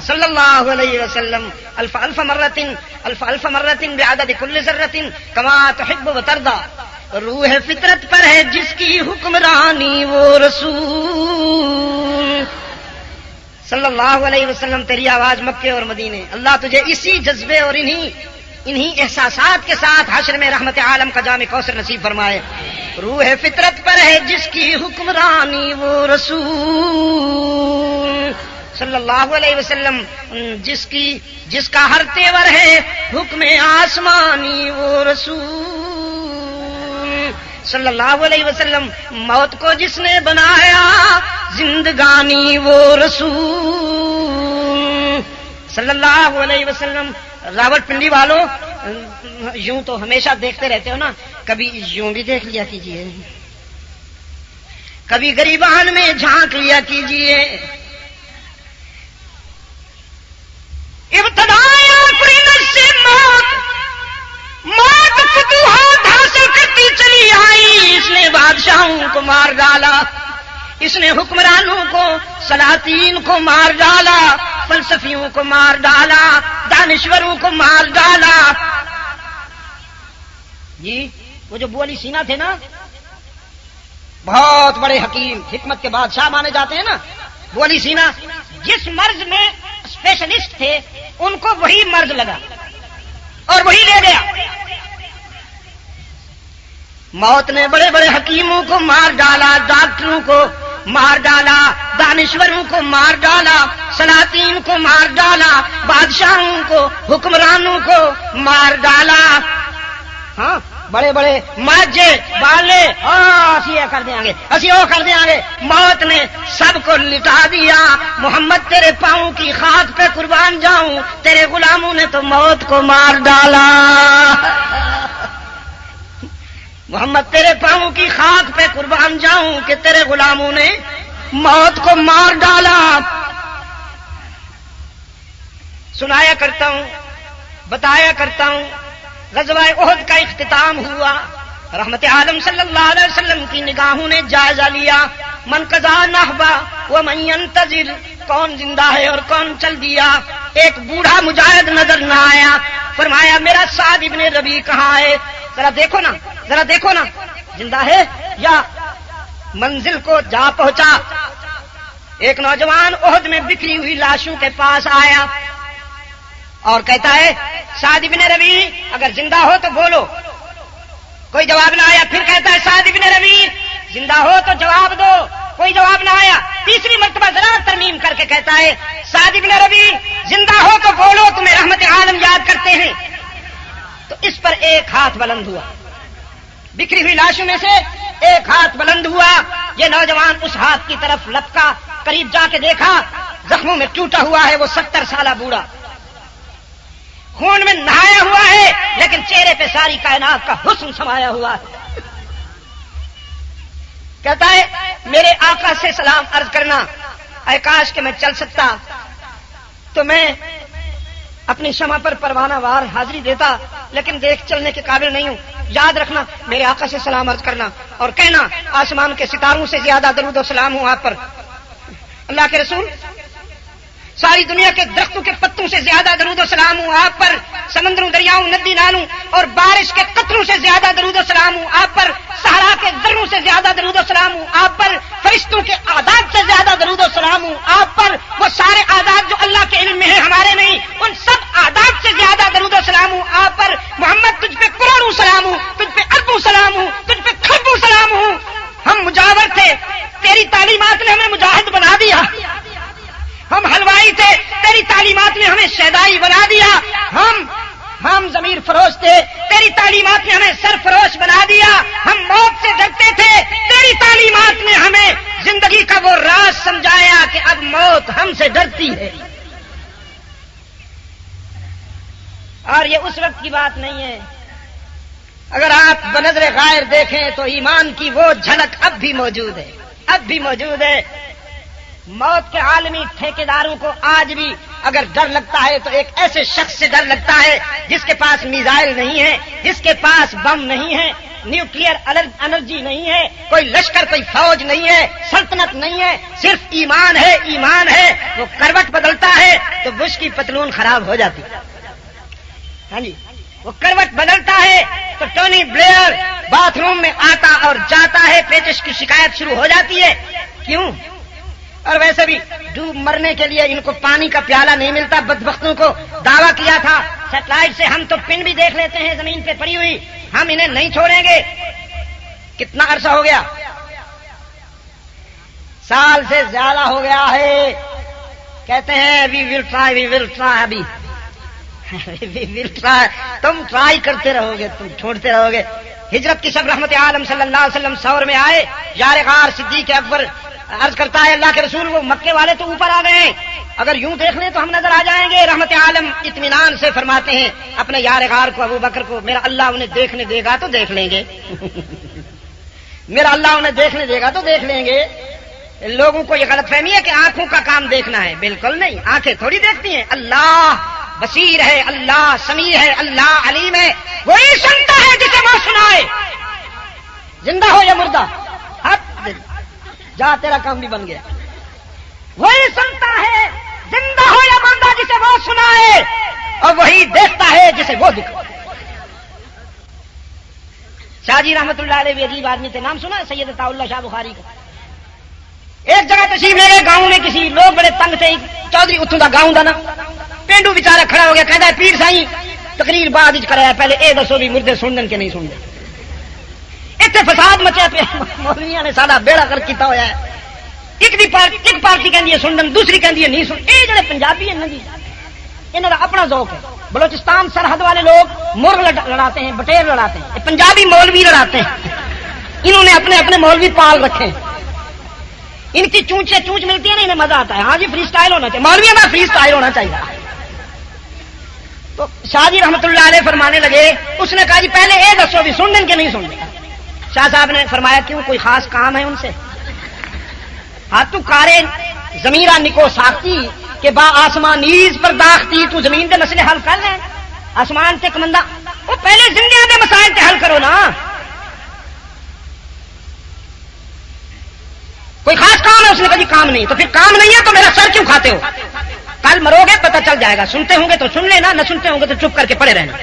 صلی اللہ علیہ وسلم. الف الف مرۃ الف الف مرۃ بعدد کل ذرۃ کما تحب وترضى. روح فطرت پر ہے جس کی حکمرانی وہ رسول صلی اللہ علیہ وسلم. تیری آواز مکے اور مدینے. اللہ تجھے اسی جذبے اور انہی احساسات کے ساتھ حشر میں رحمت عالم کا جام کوثر نصیب فرمائے. روح فطرت پر ہے جس کی حکمرانی وہ رسول صلی اللہ علیہ وسلم. جس کا ہر تیور ہے حکم آسمانی وہ رسول صلی اللہ علیہ وسلم. موت کو جس نے بنایا زندگانی وہ رسول صلی اللہ علیہ وسلم. راول پنڈی والوں، یوں تو ہمیشہ دیکھتے رہتے ہو نا، کبھی یوں بھی دیکھ لیا کیجئے، کبھی گریبان میں جھانک لیا کیجئے. ابتدائی آفرین سے موت فتوحات حاصل کرتی چلی آئی. اس نے بادشاہوں کو مار ڈالا، اس نے حکمرانوں کو، سلاطین کو مار ڈالا، فلسفیوں کو مار ڈالا، دانشوروں کو مار ڈالا. جی وہ جو ابو علی سینا تھے نا، بہت بڑے حکیم، حکمت کے بادشاہ مانے جاتے ہیں نا. ابو علی سینا جس مرض میں اسپیشلسٹ تھے ان کو وہی مرض لگا اور وہی لے گیا. موت نے بڑے بڑے حکیموں کو مار ڈالا، ڈاکٹروں کو مار ڈالا، دانشوروں کو مار ڈالا، سلاطین کو مار ڈالا، بادشاہوں کو، حکمرانوں کو مار ڈالا. ہاں بڑے بڑے ماجے بالے اسی یہ کر دیں گے، اسی وہ کر دیں گے. موت نے سب کو لٹا دیا. محمد تیرے پاؤں کی خاک پہ قربان جاؤں، تیرے غلاموں نے تو موت کو مار ڈالا. محمد تیرے پاؤں کی خاک پہ قربان جاؤں کہ تیرے غلاموں نے موت کو مار ڈالا. سنایا کرتا ہوں، بتایا کرتا ہوں، غزوہ احد کا اختتام ہوا. رحمت عالم صلی اللہ علیہ وسلم کی نگاہوں نے جائزہ لیا. من قضا نحبا ومن ينتظر، کون زندہ ہے اور کون چل دیا. ایک بوڑھا مجاہد نظر نہ آیا. فرمایا میرا سعد ابن ربیع کہاں ہے؟ ذرا دیکھو نا، ذرا دیکھو نا، زندہ ہے یا منزل کو جا پہنچا. ایک نوجوان احد میں بکھری ہوئی لاشوں کے پاس آیا اور کہتا ہے سعد ابن ربیع اگر زندہ ہو تو بولو. کوئی جواب نہ آیا. پھر کہتا ہے سعد ابن ربیع زندہ ہو تو جواب دو. کوئی جواب نہ آیا. تیسری مرتبہ ذرا ترمیم کر کے کہتا ہے سعد ابن ربیع زندہ ہو تو بولو، تمہیں رحمت عالم یاد کرتے ہیں. تو اس پر ایک ہاتھ بلند ہوا، بکھری ہوئی لاشوں میں سے ایک ہاتھ بلند ہوا. یہ نوجوان اس ہاتھ کی طرف لپکا، قریب جا کے دیکھا، زخموں میں ٹوٹا ہوا ہے. وہ 70 سالہ بوڑھا خون میں نہایا ہوا ہے، لیکن چہرے پہ ساری کائنات کا حسن سمایا ہوا ہے. کہتا ہے میرے آقا سے سلام عرض کرنا، اے کاش کہ میں چل سکتا تو میں اپنی شمع پر پروانہ وار حاضری دیتا، لیکن دیکھ چلنے کے قابل نہیں ہوں. یاد رکھنا، میرے آقا سے سلام عرض کرنا اور کہنا آسمان کے ستاروں سے زیادہ درود و سلام ہوں آپ پر. اللہ کے رسول، ساری دنیا کے درختوں کے پتوں سے زیادہ درود و سلام ہوں آپ پر. سمندروں، دریاؤں، ندی نالوں اور بارش کے قطروں سے زیادہ درود و سلام ہوں آپ پر. صحرا کے ذروں سے زیادہ درود و سلام ہوں آپ پر. فرشتوں کے اعداد سے زیادہ درود و سلام ہوں آپ پر. وہ سارے اعداد جو اللہ کے علم میں ہیں، ہمارے نہیں، ان سب اعداد سے زیادہ درود و سلام ہوں آپ پر. محمد، تجھ پہ کروڑوں سلام ہوں، تجھ پہ اربوں سلام ہوں، تجھ پہ کھربوں سلام ہوں. ہم مجاور تھے، تیری تعلیمات نے ہمیں مجاہد بنا دیا. ہم حلوائی تھے، تیری تعلیمات نے ہمیں شہدائی بنا دیا. ہم ضمیر فروش تھے، تیری تعلیمات نے ہمیں سرفروش بنا دیا. ہم موت سے ڈرتے تھے، تیری تعلیمات نے ہمیں زندگی کا وہ راز سمجھایا کہ اب موت ہم سے ڈرتی ہے. اور یہ اس وقت کی بات نہیں ہے. اگر آپ بنظر غائر دیکھیں تو ایمان کی وہ جھلک اب بھی موجود ہے، اب بھی موجود ہے. موت کے عالمی ٹھیکیداروں کو آج بھی اگر ڈر لگتا ہے تو ایک ایسے شخص سے ڈر لگتا ہے جس کے پاس میزائل نہیں ہے، جس کے پاس بم نہیں ہے، نیوکلیئر انرجی نہیں ہے، کوئی لشکر، کوئی فوج نہیں ہے، سلطنت نہیں ہے، صرف ایمان ہے. ایمان ہے. وہ کروٹ بدلتا ہے تو بش کی پتلون خراب ہو جاتی. ہاں جی، وہ کروٹ بدلتا ہے تو ٹونی بلیئر باتھ روم میں آتا اور جاتا ہے، پیچش کی شکایت شروع ہو جاتی ہے. کیوں؟ اور ویسے بھی ڈوب مرنے کے لیے ان کو پانی کا پیالہ نہیں ملتا. بدبختوں کو دعویٰ کیا تھا سیٹلائٹ سے، ہم تو پن بھی دیکھ لیتے ہیں زمین پہ پڑی ہوئی، ہم انہیں نہیں چھوڑیں گے. کتنا عرصہ ہو گیا؟ سال سے زیادہ ہو گیا ہے. کہتے ہیں وی ول ٹرائی ابھی ول ٹرائی. تم ٹرائی کرتے رہو گے، تم چھوڑتے رہو گے. ہجرت کی شب رحمت عالم صلی اللہ علیہ وسلم سور میں آئے. یار غار صدیق اکبر عرض کرتا ہے اللہ کے رسول وہ مکے والے تو اوپر آ گئے ہیں، اگر یوں دیکھ لیں تو ہم نظر آ جائیں گے. رحمت عالم اطمینان سے فرماتے ہیں اپنے یار غار کو، ابو بکر کو، میرا اللہ انہیں دیکھنے دے گا تو دیکھ لیں گے میرا اللہ انہیں دیکھنے دے گا تو دیکھ لیں گے. لوگوں کو یہ غلط فہمی ہے کہ آنکھوں کا کام دیکھنا ہے. بالکل نہیں، آنکھیں تھوڑی دیکھتی ہیں. اللہ بصیر ہے، اللہ سمیع ہے، اللہ علیم ہے. وہی سنتا ہے جسے وہ سنائے، زندہ ہو یا مردہ. جا تیرا کام بھی بن گیا. وہی سنتا ہے زندہ ہو یا مردہ جسے وہ سنائے، اور وہی دیکھتا ہے جسے وہ دکھائے. شاہ جی رحمت اللہ علیہ بھی عجیب آدمی تھے. نام سنا ہے سید عطا اللہ شاہ بخاری کا؟ ایک جگہ تشریف لے گئے گاؤں میں، کسی لوگ بڑے تنگ تھے. چودھری اتوں کا گاؤں دا نا پینڈو بیچارا کھڑا ہو گیا، کہتا ہے پیر سائی تقریر بعد کرایا، پہلے اے دسو بھی مردے سنن کے نہیں سنتے. اتنے فساد مچیا پیا، مولویاں نے سارا بیڑا گرک کیتا ہوا ہے. ایک پارٹی کہندی ہے سنن، دوسری کہندی ہے نہیں سن. یہ جڑے پنجابی ہیں نا جی، انہوں کا اپنا ذوق ہے. بلوچستان سرحد والے لوگ مرغ لڑاتے ہیں، بٹیر لڑاتے ہیں، یہ پنجابی مولوی لڑاتے ہیں. انہوں نے اپنے اپنے مولوی پال رکھے ہیں. ان کی چونچ ملتی ہے نا، انہیں مزہ آتا ہے. ہاں جی فری سٹائل ہونا چاہیے، مولویوں کا فری سٹائل ہونا چاہیے. تو شاہ جی رحمت اللہ علیہ فرمانے لگے، اس نے کہا جی پہلے یہ دسو بھی سنن کے نہیں سننے. شاہ صاحب نے فرمایا کیوں، کوئی خاص کام ہے ان سے؟ ہاتھوں کارے زمیرہ نکو ساختی کہ با آسمان نیز پر داختی. تو زمین دے مسئلے حل کر لیں، آسمان تے کمندہ وہ پہلے زندگی دے مسائل تے حل کرو نا. کوئی خاص کام ہے؟ اس نے کہا جی کام نہیں. تو پھر کام نہیں ہے تو میرا سر کیوں کھاتے ہو؟ کل مرو گے پتہ چل جائے گا. سنتے ہوں گے تو سن لینا، نہ سنتے ہوں گے تو چپ کر کے پڑے رہنا.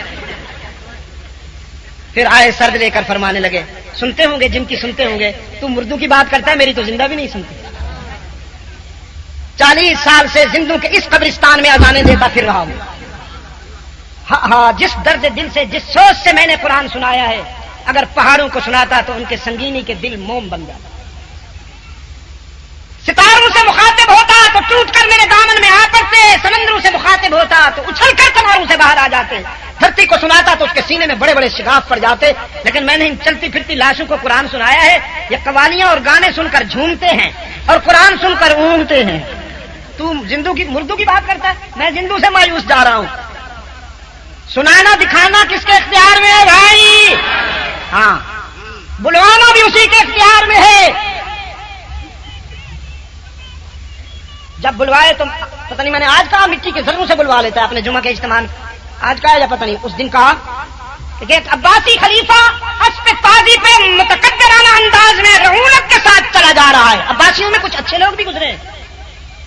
پھر آئے سرد لے کر فرمانے لگے، سنتے ہوں گے جن کی سنتے ہوں گے، تو مردوں کی بات کرتا ہے، میری تو زندہ بھی نہیں سنتی. 40 سال سے زندوں کے اس قبرستان میں اذانیں دیتا پھر رہا ہوں. ہاں جس درد دل سے، جس سوچ سے میں نے قرآن سنایا ہے، اگر پہاڑوں کو سناتا تو ان کے سنگینی کے دل موم بن جاتا. ستاروں سے مخاطب ہوتا تو ٹوٹ کر میرے دامن میں آ پڑتے، سمندروں سے مخاطب ہوتا تو اچھل کر کناروں سے باہر آ جاتے، دھرتی کو سناتا تو اس کے سینے میں بڑے بڑے شگاف پڑ جاتے. لیکن میں نے ان چلتی پھرتی لاشوں کو قرآن سنایا ہے. یہ قوالیاں اور گانے سن کر جھومتے ہیں اور قرآن سن کر اونگتے ہیں. تو مردوں کی بات کرتا ہے. میں زندوں سے مایوس جا رہا ہوں. سنانا دکھانا کس کے اختیار میں ہے بھائی؟ ہاں، بلوانا بھی اسی کے اختیار میں ہے. جب بلوائے تو پتہ نہیں میں نے آج کہا مٹی کے ذروں سے بلوا لیتا ہے اپنے جمعہ کے اجتماع آج کہا یا پتہ نہیں اس دن کہا کہ ایک عباسی خلیفہ اسب تازی پہ متکبرانہ انداز میں رعونت کے ساتھ چلا جا رہا ہے. عباسیوں میں کچھ اچھے لوگ بھی گزرے ہیں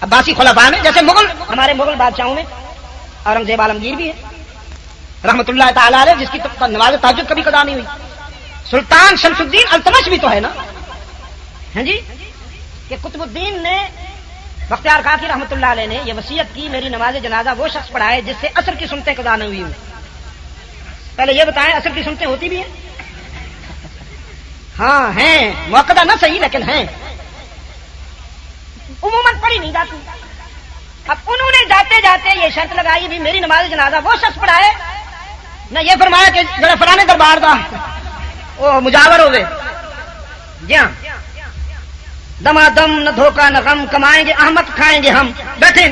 عباسی خلفاء میں, جیسے مغل ہمارے مغل بادشاہوں میں اورنگزیب عالمگیر بھی ہے رحمت اللہ تعالی علیہ, جس کی نماز تہجد کبھی قضا نہیں ہوئی. سلطان شمس الدین التمش بھی تو ہے نا, ہیں جی, کہ قطب الدین نے بختیار کاکی رحمت اللہ علیہ نے یہ وصیت کی میری نماز جنازہ وہ شخص پڑھائے جس سے عصر کی سنتیں قضا نہ ہوئی ہوں. پہلے یہ بتائیں عصر کی سنتیں ہوتی بھی ہیں؟ ہاں ہیں, موقع نہ صحیح لیکن ہیں, عموماً پڑھی نہیں جاتی. اب انہوں نے جاتے جاتے یہ شرط لگائی بھی میری نماز جنازہ وہ شخص پڑھائے, نہ یہ فرمایا کہ ذرا فلانے دربار دا وہ مجاور ہو گئے. جی ہاں, دما دم نہ دھوکہ نہ غم, کمائیں گے احمد کھائیں گے ہم بیٹھے.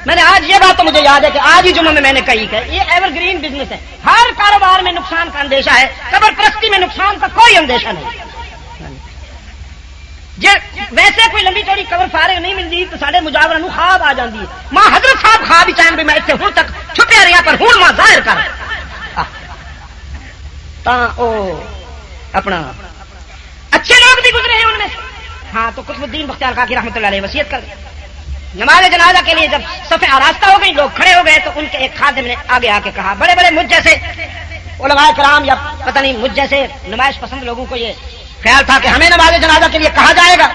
میں نے آج یہ بات تو مجھے یاد ہے کہ آج ہی جمعہ میں نے کہی کہ یہ ایور گرین بزنس ہے, ہر کاروبار میں نقصان کا اندیشہ ہے, قبر پرستی میں نقصان کا کوئی اندیشہ نہیں. ویسے کوئی لمبی چوڑی قبر فارغ نہیں ملتی تو سارے مجاوروں کو خواب آ جاتی ہے. ماں حضرت صاحب خواب ہی چاہیں بھی میں اتنے ہوں تک چھپے رہا پر ہوں ماں ظاہر کر اپنا اچھے لوگ بھی گزرے ہیں ان میں. ہاں تو قطب الدین بختیار کاکی رحمۃ اللہ علیہ وصیت کر نماز جنازہ کے لیے جب صفیں آراستہ ہو گئی لوگ کھڑے ہو گئے تو ان کے ایک خادم نے آگے آ کے کہا, بڑے بڑے مجھ جیسے علماء کرام یا پتہ نہیں مجھ جیسے نمائش پسند لوگوں کو یہ خیال تھا کہ ہمیں نماز جنازہ کے لیے کہا جائے گا.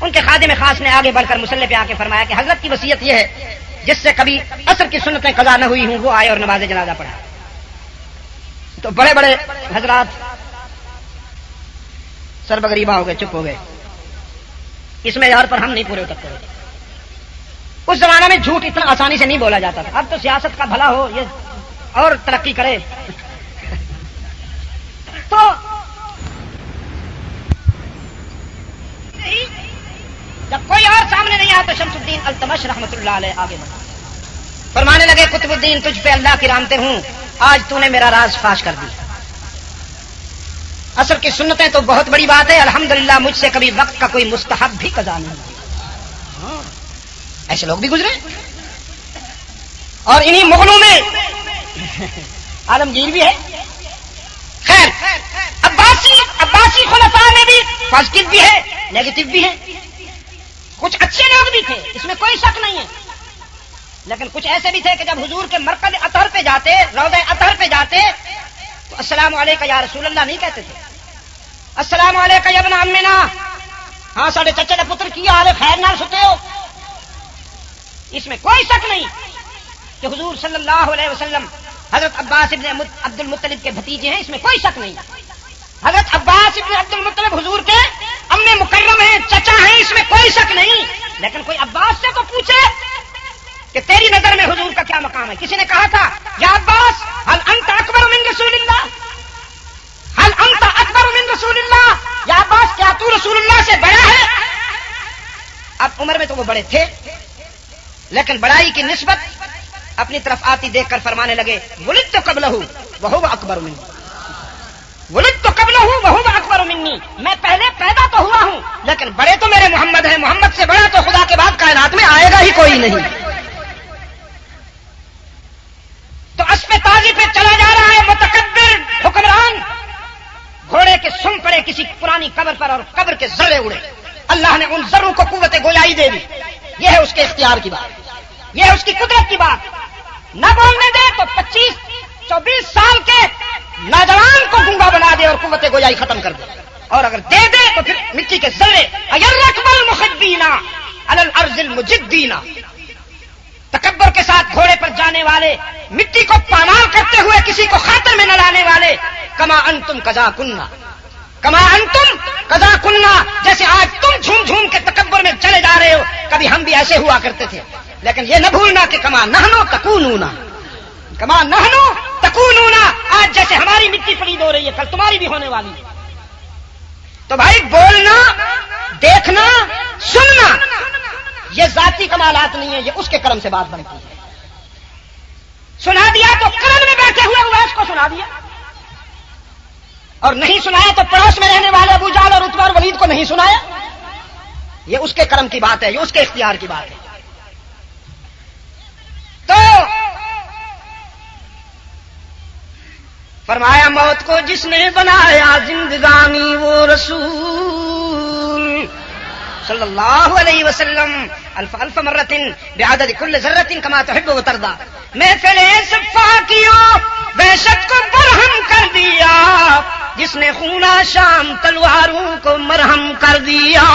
ان کے خادم خاص نے آگے بڑھ کر مصلی پہ آ کے فرمایا کہ حضرت کی وصیت یہ ہے جس سے کبھی عصر کی سنتیں قضا نہ ہوئی ہوں وہ آئے اور نماز جنازہ پڑھا. تو بڑے بڑے حضرات سر بغریبہ ہو گئے, چپ ہو گئے. اس معیار پر ہم نہیں پورے اترتے. اس زمانہ میں جھوٹ اتنا آسانی سے نہیں بولا جاتا تھا. اب تو سیاست کا بھلا ہو یہ اور ترقی کرے تو جب کوئی اور سامنے نہیں آیا تو شمس الدین التمش رحمت اللہ علیہ آگے بڑھا, فرمانے لگے قطب الدین تجھ پہ اللہ کی رحمتیں ہوں, آج تو نے میرا راز فاش کر دی. عصر کی سنتیں تو بہت بڑی بات ہے, الحمدللہ مجھ سے کبھی وقت کا کوئی مستحب بھی قضا نہیں ہوا. ایسے لوگ بھی گزرے. اور انہی مغلوں میں عالمگیر بھی ہے. خیر عباسی خلفاء میں بھی پازیٹو بھی ہے نیگیٹو بھی ہے. کچھ اچھے لوگ بھی تھے, اس میں کوئی شک نہیں ہے, لیکن کچھ ایسے بھی تھے کہ جب حضور کے مرکز اطہر پہ جاتے, روضہ اطہر پہ جاتے تو السلام علیکم یا رسول اللہ نہیں کہتے تھے, السلام علیکم یا ابن عمنا, ہاں ساڑھے چچے کا پتر کی حال ہے, خیر نال ستے ہو. اس میں کوئی شک نہیں کہ حضور صلی اللہ علیہ وسلم حضرت عباس ابن عبد المطلب کے بھتیجے ہیں, اس میں کوئی شک نہیں. حضرت عباس ابن عبد المطلب حضور کے امی مکرم ہیں, چچا ہیں, اس میں کوئی شک نہیں. لیکن کوئی عباس سے تو پوچھے کہ تیری نظر میں حضور کا کیا مقام ہے. کسی نے کہا تھا یا عباس هل انت اکبر من رسول اللہ, هل انت اکبر من رسول اللہ, یا عباس کیا تو رسول اللہ سے بڑا ہے. اب عمر میں تو وہ بڑے تھے لیکن بڑائی کی نسبت اپنی طرف آتی دیکھ کر فرمانے لگے ولدت قبلہ وہو اکبر منی, ولدت قبلہ وہو اکبر منی, میں پہلے پیدا تو ہوا ہوں لیکن بڑے تو میرے محمد ہیں, محمد سے بڑا تو خدا کے بعد کائنات میں آئے گا ہی کوئی نہیں. تو اسب تازی پہ چلا جا رہا ہے متکبر حکمران, گھوڑے کے سم پڑے کسی پرانی قبر پر اور قبر کے ذرے اڑے. اللہ نے ان ذروں کو قوت گویائی دے دی. یہ ہے اس کے اختیار کی بات, یہ ہے اس کی قدرت کی بات. نہ بولنے دے تو 25-24 سال کے نوجوان کو گنگا بنا دے اور قوت گویائی ختم کر دے, اور اگر دے دے تو پھر مٹی کے ذرے ایرکبل المخبین علی الارض المجدین, تکبر کے ساتھ گھوڑے پر جانے والے, مٹی کو پامال کرتے ہوئے کسی کو خاطر میں نہ لانے والے, کما انتم قضا کننا, کما انتم قضا کننا, جیسے آج تم جھوم جھوم کے تکبر میں چلے جا رہے ہو, کبھی ہم بھی ایسے ہوا کرتے تھے. لیکن یہ نہ بھولنا کہ کما نحنو تکونونا, کما نحنو تکونونا, آج جیسے ہماری مٹی پلید ہو رہی ہے کل تمہاری بھی ہونے والی ہے. تو بھائی بولنا, دیکھنا, سننا یہ ذاتی کمالات نہیں ہے, یہ اس کے کرم سے بات بنتی ہے. سنا دیا تو کرم میں بیٹھے ہوئے اویس کو سنا دیا, اور نہیں سنایا تو پڑوس میں رہنے والے ابو جہل اور عتبہ اور ولید کو نہیں سنایا. یہ اس کے کرم کی بات ہے, یہ اس کے اختیار کی بات ہے. فرمایا موت کو جس نے بنایا زندگانی وہ رسول صلی اللہ علیہ وسلم الف الف مرۃ بعدد کل ذرۃ کما تحب وترضى محفل صفا کیو وحشت کو برہم کر دیا جس نے خونہ شام تلواروں کو مرہم کر دیا.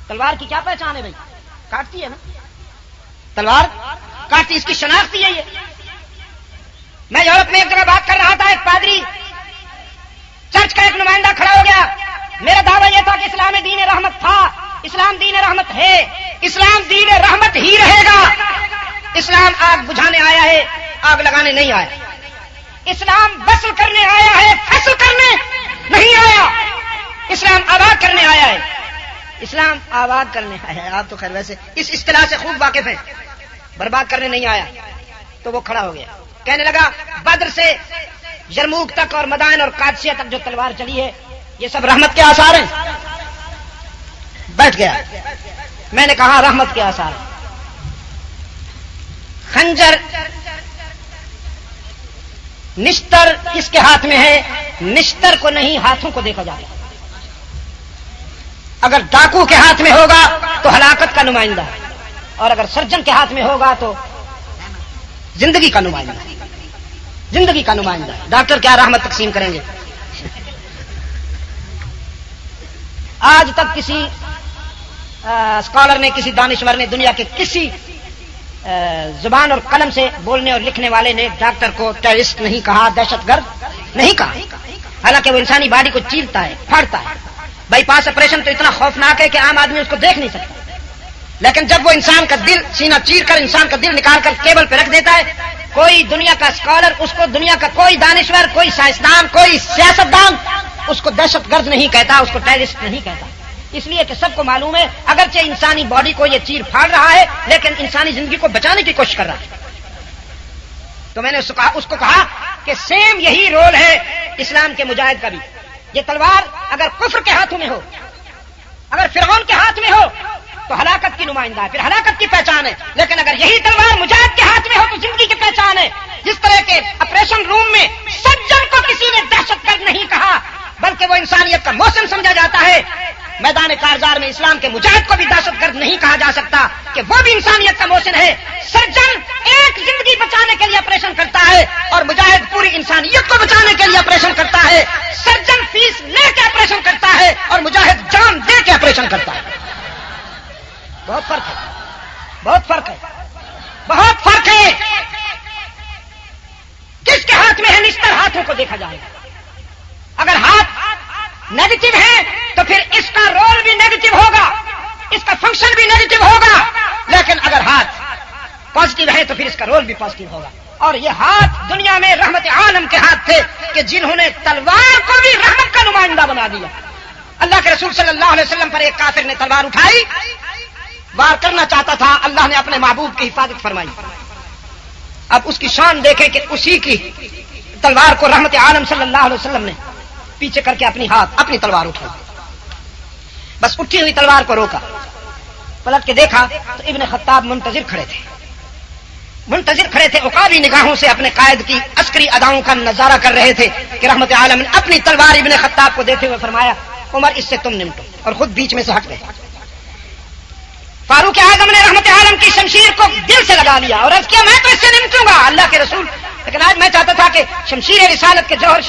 تلوار کی کیا پہچان ہے بھائی؟ کاٹتی ہے نا تلوار، کاٹتی، اس کی شناخت ہی ہے یہ. میں یورپ میں ایک جگہ بات کر رہا تھا، ایک پادری چرچ کا ایک نمائندہ کھڑا ہو گیا. میرا دعویٰ یہ تھا کہ اسلام دین رحمت تھا، اسلام دین رحمت ہے، اسلام دین رحمت ہی رہے گا. اسلام آگ بجھانے آیا ہے، آگ لگانے نہیں آیا. اسلام وصل کرنے آیا ہے، فصل کرنے نہیں آیا. اسلام آباد کرنے آیا ہے، اسلام آباد کرنے آیا ہے. آپ تو خیر ویسے اس اصطلاح سے خوب واقف ہیں. برباد کرنے نہیں آیا. تو وہ کھڑا ہو گیا، کہنے لگا بدر سے یرموک تک اور مدائن اور قادسیہ تک جو تلوار چلی ہے یہ سب رحمت کے آثار ہیں. بیٹھ گیا. میں نے کہا رحمت کے آثار ہیں. خنجر نشتر کس کے ہاتھ میں ہے؟ نشتر کو نہیں، ہاتھوں کو دیکھا جاتا. اگر ڈاکو کے ہاتھ میں ہوگا تو ہلاکت کا نمائندہ ہے، اور اگر سرجن کے ہاتھ میں ہوگا تو زندگی کا نمائندہ. زندگی کا نمائندہ. ڈاکٹر کیا رحمت تقسیم کریں گے؟ آج تک کسی اسکالر نے، کسی دانشور نے، دنیا کے کسی زبان اور قلم سے بولنے اور لکھنے والے نے ڈاکٹر کو ٹیررسٹ نہیں کہا، دہشت گرد نہیں کہا. حالانکہ وہ انسانی باڈی کو چیرتا ہے، پھاڑتا ہے. بائی پاس آپریشن تو اتنا خوفناک ہے کہ عام آدمی اس کو دیکھ نہیں سکتا. لیکن جب وہ انسان کا دل سینہ چیر کر انسان کا دل نکال کر کیبل پہ رکھ دیتا ہے، کوئی دنیا کا اسکالر اس کو، دنیا کا کوئی دانشور، کوئی سائنسدان، کوئی سیاستدان اس کو دہشت گرد نہیں کہتا، اس کو ٹیررسٹ نہیں کہتا. اس لیے کہ سب کو معلوم ہے اگرچہ انسانی باڈی کو یہ چیر پھاڑ رہا ہے لیکن انسانی زندگی کو بچانے کی کوشش کر رہا ہے. تو میں نے اس کو کہا کہ سیم یہی رول ہے اسلام کے مجاہد کا بھی. یہ تلوار اگر کفر کے ہاتھوں میں ہو، اگر فرعون کے ہاتھ میں ہو تو ہلاکت کی نمائندہ ہے، پھر ہلاکت کی پہچان ہے. لیکن اگر یہی تلوار مجاہد کے ہاتھ میں ہو تو زندگی کی پہچان ہے. جس طرح کے آپریشن روم میں سجن کو کسی نے دہشت گرد نہیں کہا بلکہ وہ انسانیت کا محسن سمجھا جاتا ہے، میدان کارزار میں اسلام کے مجاہد کو بھی دہشت گرد نہیں کہا جا سکتا کہ وہ بھی انسانیت کا محسن ہے. سرجن ایک زندگی بچانے کے لیے آپریشن کرتا ہے اور مجاہد پوری انسانیت کو بچانے کے لیے آپریشن کرتا ہے. سرجن فیس لے کے آپریشن کرتا ہے اور مجاہد جان دے کے آپریشن کرتا ہے. بہت فرق ہے، بہت فرق ہے، بہت فرق ہے. کس کے ہاتھ میں ہے نشتر؟ ہاتھوں کو دیکھا جائے گا. اگر ہاتھ نیگیٹو ہے تو پھر اس کا رول بھی نیگیٹو ہوگا، اس کا فنکشن بھی نیگیٹو ہوگا. لیکن اگر ہاتھ پازیٹو ہے تو پھر اس کا رول بھی پازیٹو ہوگا. اور یہ ہاتھ دنیا میں رحمت عالم کے ہاتھ تھے کہ جنہوں نے تلوار کو بھی رحمت کا نمائندہ بنا دیا. اللہ کے رسول صلی اللہ علیہ وسلم پر ایک کافر نے تلوار اٹھائی، وار کرنا چاہتا تھا، اللہ نے اپنے محبوب کی حفاظت فرمائی. اب اس کی شان دیکھیں کہ اسی کی تلوار کو رحمت عالم صلی اللہ علیہ وسلم نے پیچھے کر کے اپنی تلوار اٹھائی. بس اٹھی ہوئی تلوار کو روکا، پلٹ کے دیکھا تو ابن خطاب منتظر کھڑے تھے. عقابی نگاہوں سے اپنے قائد کی عسکری اداؤں کا نظارہ کر رہے تھے کہ رحمت عالم نے اپنی تلوار ابن خطاب کو دیتے ہوئے فرمایا عمر اس سے تم نمٹو، اور خود بیچ میں سے ہٹ گئے. فاروق اعظم نے رحمت عالم کی شمشیر کو دل سے لگا لیا اور عرض کیا میں تو اس سے نمٹوں گا اللہ کے رسول. لیکن آج میں چاہتا تھا کہ شمشیر رسالت کے جوہر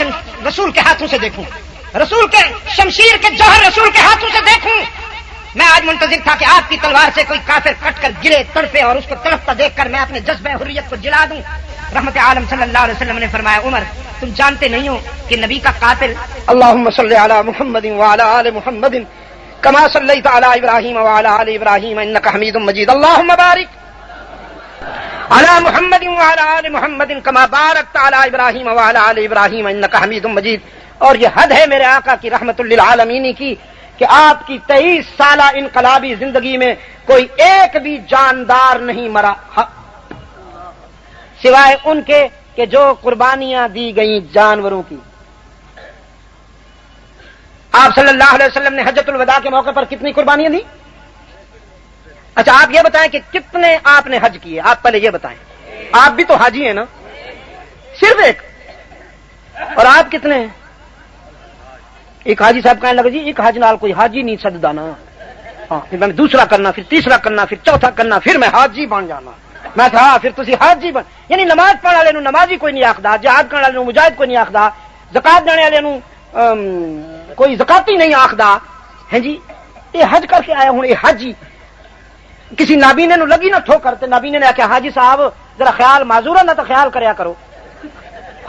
رسول کے ہاتھوں سے دیکھوں، رسول کے شمشیر کے جوہر رسول کے ہاتھوں سے دیکھوں. میں آج منتظر تھا کہ آپ کی تلوار سے کوئی کافر کٹ کر گرے، تڑپے، اور اس کو تڑپتا دیکھ کر میں اپنے جذبہ حریت کو جلا دوں. رحمت عالم صلی اللہ علیہ وسلم نے فرمایا عمر تم جانتے نہیں ہو کہ نبی کا قاتل اللہم صلی علی محمد وعلی آل محمد کما صلیت علی ابراہیم وعلی آل ابراہیم انک حمید مجید اللہم بارک علی محمد وعلی آل محمد کما بارکت علی ابراہیم وعلی آل ابراہیم انک حمید مجید. اور یہ حد ہے میرے آقا کی رحمت للعالمین کی کہ آپ کی 23 سالہ انقلابی زندگی میں کوئی ایک بھی جاندار نہیں مرا سوائے ان کے کہ جو قربانیاں دی گئیں جانوروں کی. آپ صلی اللہ علیہ وسلم نے حجۃ الوداع کے موقع پر کتنی قربانیاں دی؟ اچھا آپ یہ بتائیں کہ کتنے آپ نے حج کیے؟ آپ پہلے یہ بتائیں، آپ بھی تو حاجی ہیں نا. صرف ایک. اور آپ کتنے ہیں؟ ایک حاجی صاحب کہنے لگے جی ایک حج نال کوئی حاجی نہیں سجدا نا. ہاں پھر میں دوسرا کرنا، پھر تیسرا کرنا، پھر چوتھا کرنا، پھر میں حاجی بن جانا. میں کہا ہاں پھر تسی حاجی بن، یعنی نماز پڑھنے والے نو نمازی کوئی نہیں آخدا، جہاد کرنے والے نو مجاہد کوئی نہیں آخدا، زکات دینے والے نو کوئی زکاتی نہیں آخدا. ہیں جی یہ حج کر کے آیا ہوں یہ حاجی. کسی نابینے نو لگی نہ ٹھوکر تے نابینے نے آخیا حاجی صاحب ذرا خیال معذور نہ تو خیال کریا کرو.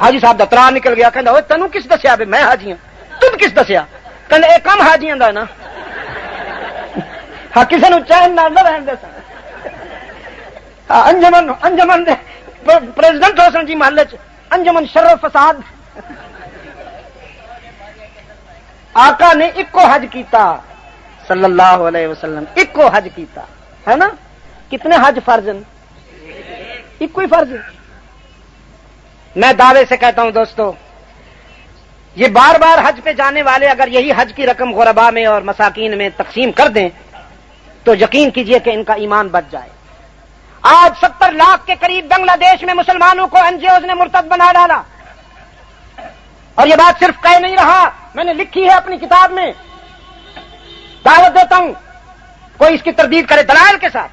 حاجی صاحب دا ترا نکل گیا، کہندا اوے تینوں کس دسیا بے میں حاجی ہوں، تم کس دسیا؟ کہندا اے کم حاجیاں دا نا. ہاں کسی نو چین نہ رہن دے سن. انجمن دے پریزیڈنٹ ہو سن جی محلے چ انجمن شر و فساد. آقا نے اکو حج کیتا صلی اللہ علیہ وسلم، اکو حج کیتا ہے نا. کتنے حج فرض ہیں؟ ایک ہی فرض ہے. میں دعوے سے کہتا ہوں دوستو، یہ بار بار حج پہ جانے والے اگر یہی حج کی رقم غربا میں اور مساکین میں تقسیم کر دیں تو یقین کیجئے کہ ان کا ایمان بچ جائے. آج 70 لاکھ کے قریب بنگلہ دیش میں مسلمانوں کو این جی اوز نے مرتد بنا ڈالا. اور یہ بات صرف کہہ نہیں رہا، میں نے لکھی ہے اپنی کتاب میں. دعوت دیتا ہوں کوئی اس کی تردید کرے دلائل کے ساتھ.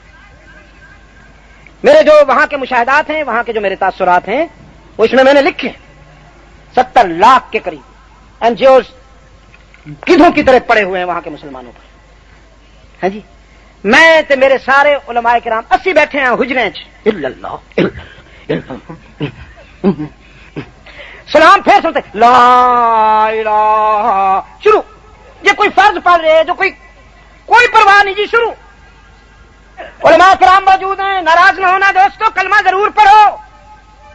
میرے جو وہاں کے مشاہدات ہیں، وہاں کے جو میرے تاثرات ہیں، وہ اس میں نے لکھے. 70 لاکھ کے قریب این جی اوز کدھوں کی طرح پڑے ہوئے ہیں وہاں کے مسلمانوں پر. ہے جی میں تے میرے سارے علماء کرام 80 بیٹھے ہیں حجرے چ. سلام پھر سنتے لا الہ شروع. یہ کوئی فرض پڑھ رہے جو کوئی پرواہ نہیں جی. شروع. علماء کرام موجود ہیں، ناراض نہ ہونا دوستو، کلمہ ضرور پڑھو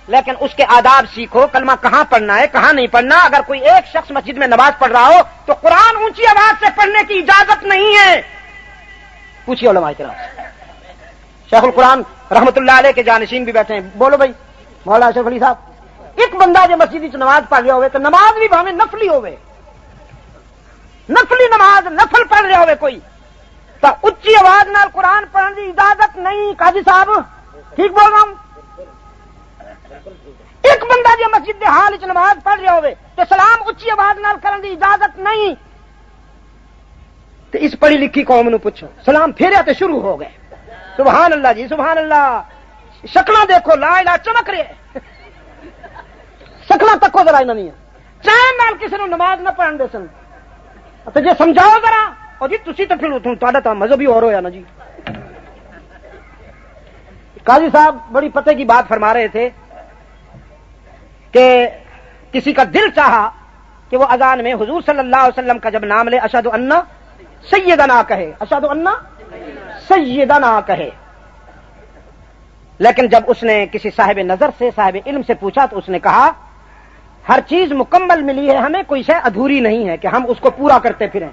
لیکن اس کے آداب سیکھو. کلمہ کہاں پڑھنا ہے کہاں نہیں پڑھنا. اگر کوئی ایک شخص مسجد میں نماز پڑھ رہا ہو تو قرآن اونچی آواز سے پڑھنے کی اجازت نہیں ہے. پوچھیے علماء کرام سے. شیخ القرآن رحمت اللہ علیہ کے جانشین بھی بیٹھے ہیں. بولو بھائی مولانا اشرف علی صاحب. ایک بندہ جو مسجد نماز پڑھ رہا ہوئے تو نماز بھی بھاویں نفلی ہوئے، نفلی نماز نفل پڑھ رہے ہوئے کوئی تو اچھی آواز نال قرآن پڑھنے کی اجازت نہیں. قاضی صاحب ٹھیک بول رہا ہوں. ایک بندہ جو مسجد کے حال چ نماز پڑھ رہا ہوئے تو سلام اچھی آواز نال کرنے کی اجازت نہیں. تو اس پڑھی لکھی قوم نو پوچھو. سلام پھیریا تو شروع ہو گئے. سبحان اللہ جی سبحان اللہ. شکلاں دیکھو لا الہ چمک رہے. شکلاں تکو ذرا انہاں دیاں. چین نال کسی نو نماز نہ پڑھن دے سن. تو جی سمجھاؤ ذرا. اور جی تسی تو پھر تہاڈا تو مذہب ہی اور ہویا نا جی. قاضی صاحب بڑی پتے کی بات فرما رہے تھے کہ کسی کا دل چاہا کہ وہ اذان میں حضور صلی اللہ علیہ وسلم کا جب نام لے اشہد ان سیدنا کہے، اشہد ان سیدنا کہے. لیکن جب اس نے کسی صاحب نظر سے صاحب علم سے پوچھا تو اس نے کہا ہر چیز مکمل ملی ہے ہمیں، کوئی شے ادھوری نہیں ہے کہ ہم اس کو پورا کرتے پھریں.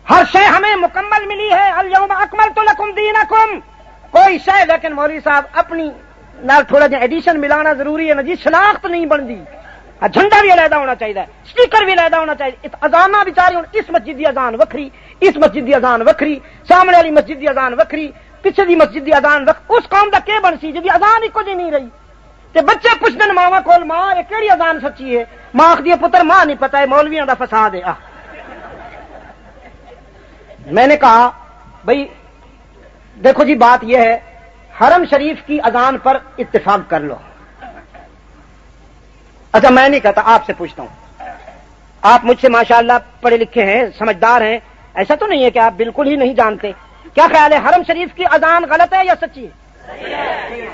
ہر شے ہمیں مکمل ملی ہے. الیوم اکملت لکم دینکم. کوئی شے لیکن مولوی صاحب اپنی نال تھوڑا جہا ایڈیشن ملانا ضروری ہے نا جی. شناخت نہیں بنتی. جھنڈا بھی علیحدہ ہونا چاہیے، سٹیکر بھی علیحدہ ہونا چاہیے. اذاناں بیچاری ہوں اس مسجد دی اذان وکھری، اس مسجد دی اذان وکھری، سامنے والی مسجد دی اذان وکھری، پیچھے دی مسجد دی اذان اس قوم دا کی بن سی جی اذان ایک جی نہیں رہی. تے بچے پوچھ دن ماواں کول ماں یہ کیڑی اذان سچی ہے؟ ماں آخدی ہے پتر ماں نہیں پتہ ہے مولویاں دا فساد ہے. میں نے کہا بھائی دیکھو جی بات یہ ہے حرم شریف کی اذان پر اتفاق کر لو. اچھا میں نہیں کہتا، آپ سے پوچھتا ہوں. آپ مجھ سے ماشاءاللہ پڑھے لکھے ہیں، سمجھدار ہیں، ایسا تو نہیں ہے کہ آپ بالکل ہی نہیں جانتے. کیا خیال ہے حرم شریف کی اذان غلط ہے یا سچی ہے؟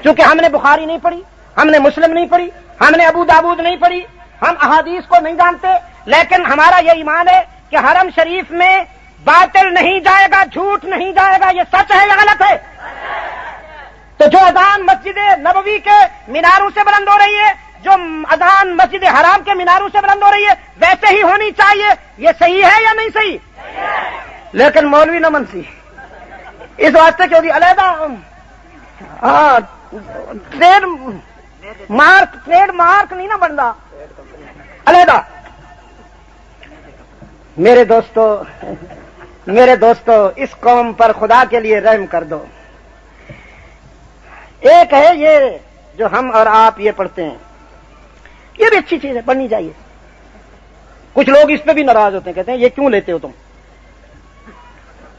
چونکہ ہم نے بخاری نہیں پڑھی، ہم نے مسلم نہیں پڑھی، ہم نے ابو داود نہیں پڑھی، ہم احادیث کو نہیں جانتے، لیکن ہمارا یہ ایمان ہے کہ حرم شریف میں باطل نہیں جائے گا، جھوٹ نہیں جائے گا. یہ سچ ہے یا غلط ہے؟ تو جو اذان مسجد نبوی کے میناروں سے بلند ہو رہی ہے، جو اذان مسجد حرام کے میناروں سے بلند ہو رہی ہے، ویسے ہی ہونی چاہیے. یہ صحیح ہے یا نہیں صحیح؟ لیکن مولوی نہ منسی اس واسطے کہ ہوگی علیحدہ ٹریڈ مارک نہیں نہ بنتا علیحدہ. میرے دوستو اس قوم پر خدا کے لیے رحم کر دو. ایک ہے یہ جو ہم اور آپ یہ پڑھتے ہیں یہ بھی اچھی چیز ہے، پڑھنی چاہیے. کچھ لوگ اس پہ بھی ناراض ہوتے ہیں، کہتے ہیں یہ کیوں لیتے ہو تم.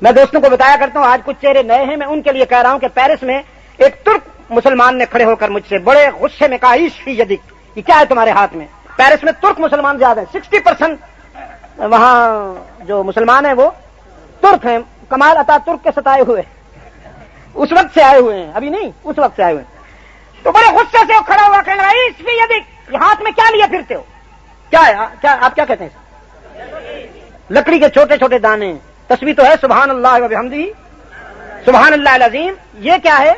میں دوستوں کو بتایا کرتا ہوں، آج کچھ چہرے نئے ہیں، میں ان کے لیے کہہ رہا ہوں کہ پیرس میں ایک ترک مسلمان نے کھڑے ہو کر مجھ سے بڑے غصے میں کہا عیش فی یدک، یہ کیا ہے تمہارے ہاتھ میں؟ پیرس میں ترک مسلمان زیادہ ہیں، 60% وہاں جو مسلمان ہیں وہ ترک ہیں. کمال عطا ترک کے ستائے ہوئے، اس وقت سے آئے ہوئے ہیں، ابھی نہیں، اس وقت سے آئے ہوئے ہیں. تو بڑے غصے سے وہ کھڑا ہوا کہنے لگا عیش فی یدک، یہ ہاتھ میں کیا لیے پھرتے ہو؟ کیا ہے؟ کیا آپ کیا کہتے ہیں؟ لکڑی کے چھوٹے چھوٹے دانے. تسبیح تو ہے سبحان اللہ و بحمدہ سبحان اللہ العظیم، یہ کیا ہے؟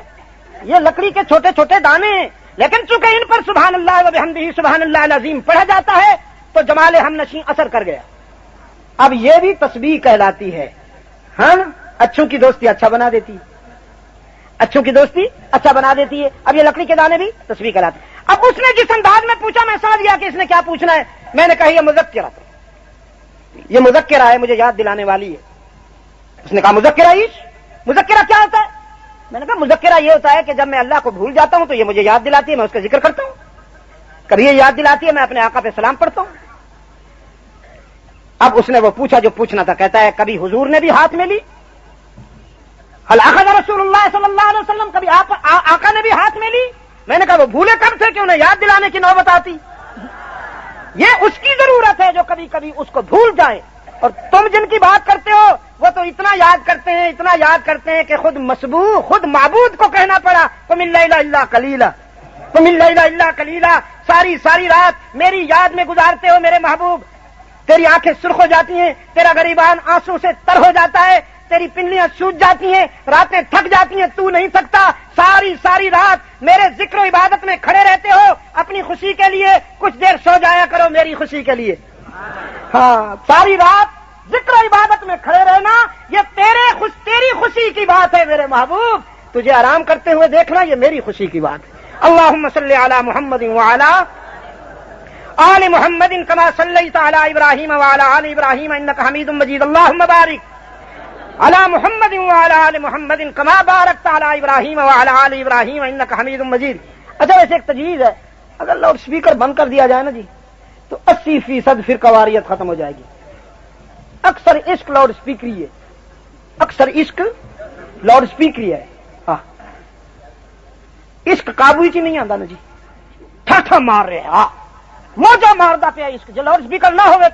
یہ لکڑی کے چھوٹے چھوٹے دانے ہیں، لیکن چونکہ ان پر سبحان اللہ و بحمدہ سبحان اللہ العظیم پڑھا جاتا ہے تو جمال ہم نشیں اثر کر گیا. اب یہ بھی تسبیح کہلاتی ہے. ہاں، اچھوں کی دوستی اچھا بنا دیتی ہے، اچھوں کی دوستی اچھا بنا دیتی ہے. اب یہ لکڑی کے دانے بھی تسبیح کہلاتے ہیں. اب اس نے جس انداز میں پوچھا، میں سمجھ گیا کہ اس نے کیا پوچھنا ہے. میں نے کہا یہ مذکرہ، یہ مذکرہ ہے، مجھے یاد دلانے والی ہے. اس نے کہا مذکرہ عیش، مذکرہ کیا ہوتا ہے؟ میں نے کہا مذکرہ یہ ہوتا ہے کہ جب میں اللہ کو بھول جاتا ہوں تو یہ مجھے یاد دلاتی ہے، میں اس کا ذکر کرتا ہوں. کبھی یہ یاد دلاتی ہے میں اپنے آقا پہ سلام پڑھتا ہوں. اب اس نے وہ پوچھا جو پوچھنا تھا. کہتا ہے کبھی حضور نے بھی ہاتھ میں لی؟ حل اخذ رسول اللہ صلی اللہ علیہ وسلم، کبھی آقا نے بھی ہاتھ میں لی؟ میں نے کہا وہ بھولے کب تھے کہ انہیں یاد دلانے کی نوبت آتی؟ یہ اس کی ضرورت ہے جو کبھی کبھی اس کو بھول جائے. اور تم جن کی بات کرتے ہو وہ تو اتنا یاد کرتے ہیں، اتنا یاد کرتے ہیں کہ خود مسبوح، خود معبود کو کہنا پڑا قم اللیل الا قلیلا، قم اللیل الا قلیلا. ساری ساری رات میری یاد میں گزارتے ہو میرے محبوب. تیری آنکھیں سرخ ہو جاتی ہیں، تیرا غریبان آنسو سے تر ہو جاتا ہے، تیری پنڈلیاں سوج جاتی ہیں، راتیں تھک جاتی ہیں، تو نہیں تھکتا. ساری ساری رات میرے ذکر و عبادت میں کھڑے رہتے ہو. اپنی خوشی کے لیے کچھ دیر سو جایا کرو میری خوشی کے لیے. ہاں، ساری رات ذکر و عبادت میں کھڑے رہنا یہ تیری خوشی کی بات ہے میرے محبوب. تجھے آرام کرتے ہوئے دیکھنا یہ میری خوشی کی بات ہے. اللہم صلی علی محمد وعلی آل محمد کما صلیت علی ابراہیم وعلی آل ابراہیم انک حمید مجید. اللہم بارک علی محمد وعلی آل محمد کما بارکت علی ابراہیم وعلی آل ابراہیم انک حمید مجید. اچھا، ویسے ایک تجویز ہے، اگر لاؤڈ اسپیکر بند کر دیا جائے نا جی تو 80% فرقہ واریت ختم ہو جائے گی. اکثر عشق لاؤڈ اسپیکری ہے، اکثر عشق لاؤڈ اسپیکری ہے. ہاں، عشق قابو ہی نہیں آتا نا جی، ٹھا مار رہے. ہاں، موجہ ماردا پیا عشق. جو لاؤڈ اسپیکر نہ ہوئے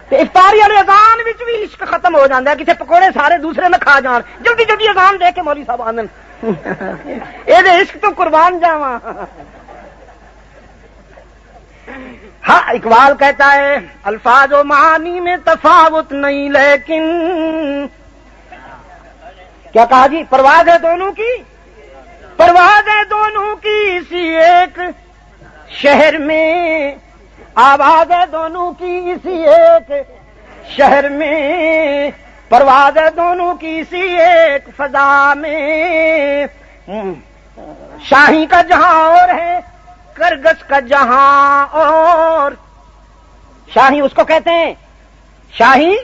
تے افطاری والے اذان وچ بھی عشق ختم ہو جاتا ہے. کسی پکوڑے سارے دوسرے نہ کھا جان، جلدی جلدی اذان دے کے مولوی صاحب آندن یہ عشق تو قربان جاواں. ہاں، اقبال کہتا ہے الفاظ و معانی میں تفاوت نہیں لیکن کیا کہا جی؟ پرواز ہے دونوں کی، پرواز ہے دونوں کی اسی ایک شہر میں، آواز ہے دونوں کی اسی ایک شہر میں، پرواز ہے دونوں کی اسی ایک فضا میں. شاہی کا جہاں اور ہے کرگس کا جہاں اور. شاہی اس کو کہتے ہیں، شاہی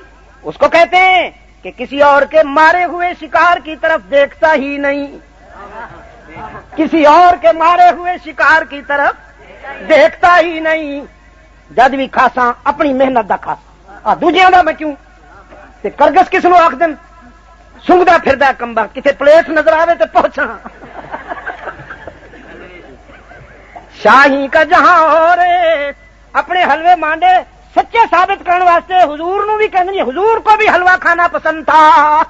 اس کو کہتے ہیں کہ کسی اور کے مارے ہوئے شکار کی طرف دیکھتا ہی نہیں، کسی اور کے مارے ہوئے شکار کی طرف دیکھتا ہی نہیں. جد بھی کھاساں اپنی محنت دا کھاساں، دوجیاں دا میں کیوں. تے کرگس کس نو آخ دن؟ سنگدا پھردا کمبا، کتے پلیٹ نظر آوے تے پہنچا. شاہی کا جہاں اور اپنے حلوے مانڈے سچے ثابت کرنے واسطے حضور نو بھی کہنے، حضور کو بھی حلوہ کھانا پسند تھا.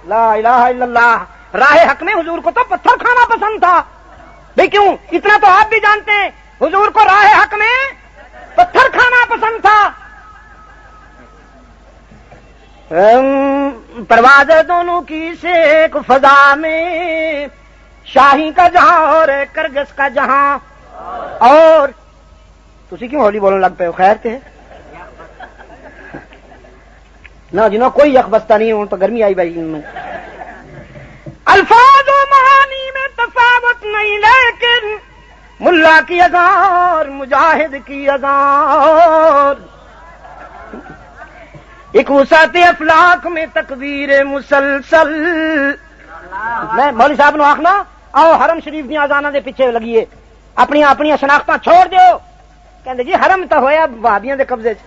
لا الہ الا اللہ. راہ حق میں حضور کو تو پتھر کھانا پسند تھا. بھئی کیوں؟ اتنا تو آپ بھی جانتے ہیں حضور کو راہ حق میں پتھر کھانا پسند تھا. پرواز دونوں کی سے ایک فضا میں، شاہی کا جہاں اور کرگس کا جہاں اور. تسی کیوں ہولی بولنے لگ پے ہو؟ خیر تے نہ جنہوں کوئی یک بستہ نہیں ہوں تو گرمی آئی بھائی. الفاظ و معانی میں تفاوت نہیں لیکن ملا کی اذان مجاہد کی اذان. ایک وسعت افلاک میں تکبیر مسلسل. میں مولوی صاحب نو آخنا آؤ حرم شریف دی اذاناں دے پیچھے لگیے. اپنی شناختاں چھوڑ دیو. کہندے جی حرم تو ہویا وہابیاں دے قبضے چ.